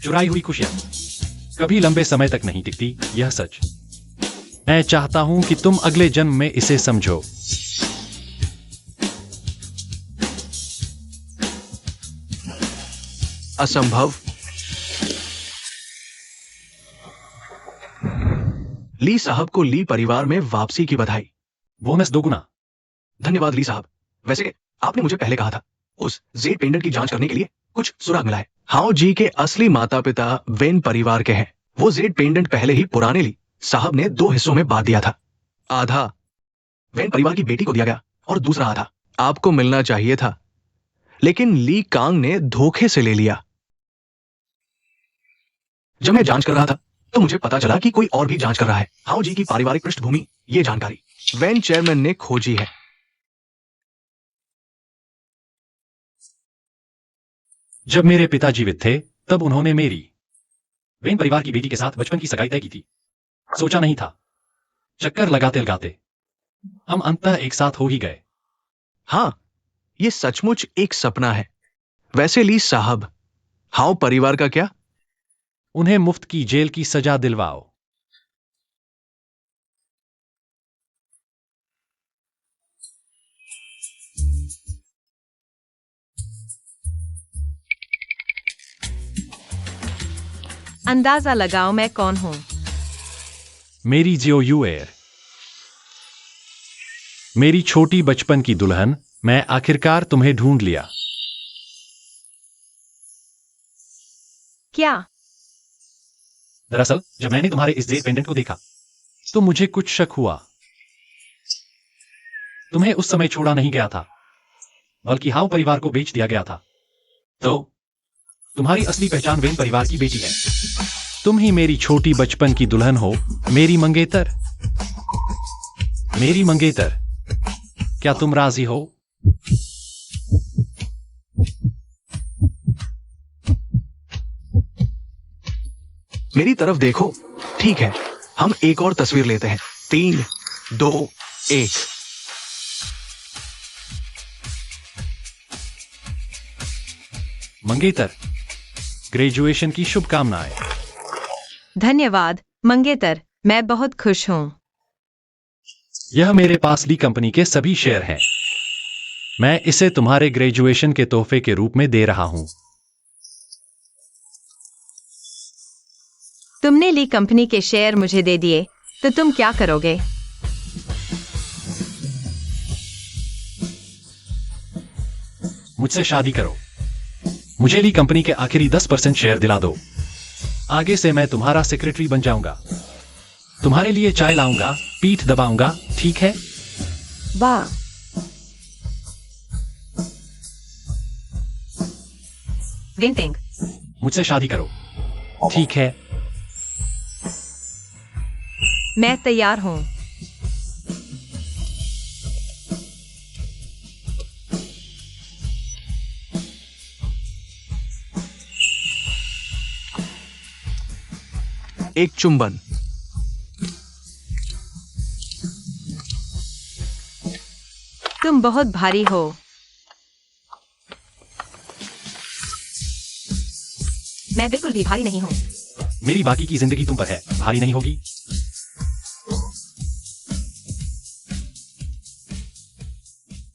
Speaker 4: चुराई हुई खुशियां कभी लंबे समय तक नहीं टिकती, यह सच। मैं चाहता हूं कि तुम अगले जन्म में इसे समझो।
Speaker 1: असंभव। ली साहब को ली परिवार में वापसी की बधाई।
Speaker 4: बोनस दोगुना।
Speaker 1: धन्यवाद ली साहब। वैसे आपने मुझे पहले कहा था, उस जेड पेंडेंट की जांच करने के लिए कुछ सुराग मिला है। हाओ जी के असली माता पिता वेन परिवार के हैं। वो जेड पेंडेंट पहले ही पुराने ली साहब ने 2 हिस्सों में बांट दिया था। आधा वेन परिवार की बेटी को दिया गया और दूसरा आधा आपको मिलना चाहिए था, लेकिन ली कांग ने धोखे से ले लिया। जब मैं जांच कर रहा था तो मुझे पता चला कि कोई और भी जांच कर रहा है। हाओ जी की पारिवारिक पृष्ठभूमि, ये जानकारी वेन चेयरमैन ने खोजी है।
Speaker 4: जब मेरे पिता जीवित थे, तब उन्होंने मेरी वेन परिवार की बेटी के साथ बचपन की सगाई तय की थी। सोचा नहीं था, चक्कर लगाते लगाते हम अंततः एक साथ हो ही गए।
Speaker 1: हां, ये सचमुच एक सपना है। वैसे ली साहब, हाओ परिवार का क्या?
Speaker 4: उन्हें मुफ्त की जेल की सजा दिलवाओ।
Speaker 2: अंदाजा लगाओ मैं कौन हूं।
Speaker 4: मेरी जियो यूएर, मेरी छोटी बचपन की दुल्हन, मैं आखिरकार तुम्हें ढूंढ लिया।
Speaker 2: क्या?
Speaker 4: दरअसल जब मैंने तुम्हारे इस जेड पेंडेंट को देखा तो मुझे कुछ शक हुआ। तुम्हें उस समय छोड़ा नहीं गया था, बल्कि हाउ परिवार को बेच दिया गया था। तो तुम्हारी असली पहचान वेन परिवार की बेटी है। तुम ही मेरी छोटी बचपन की दुल्हन हो, मेरी मंगेतर। मेरी मंगेतर, क्या तुम राजी हो?
Speaker 1: मेरी तरफ देखो। ठीक है, हम एक और तस्वीर लेते हैं। 3, 2, 1।
Speaker 4: मंगेतर, ग्रेजुएशन की शुभकामनाएं।
Speaker 2: धन्यवाद मंगेतर, मैं बहुत खुश हूँ।
Speaker 4: यह मेरे पास ली कंपनी के सभी शेयर हैं। मैं इसे तुम्हारे ग्रेजुएशन के तोहफे के रूप में दे रहा हूं।
Speaker 2: तुमने ली कंपनी के शेयर मुझे दे दिए, तो तुम क्या करोगे?
Speaker 4: मुझसे शादी करो। मुझे ली कंपनी के आखिरी 10% शेयर दिला दो। आगे से मैं तुम्हारा सेक्रेटरी बन जाऊंगा। तुम्हारे लिए चाय लाऊंगा, पीठ दबाऊंगा, ठीक है?
Speaker 3: वाह,
Speaker 2: विंटिंग,
Speaker 4: मुझसे शादी करो, ठीक है?
Speaker 2: मैं तैयार हूँ।
Speaker 1: एक चुंबन।
Speaker 2: तुम बहुत भारी हो।
Speaker 3: मैं बिल्कुल भी भारी नहीं हूँ।
Speaker 4: मेरी बाकी की जिंदगी तुम पर है, भारी नहीं होगी।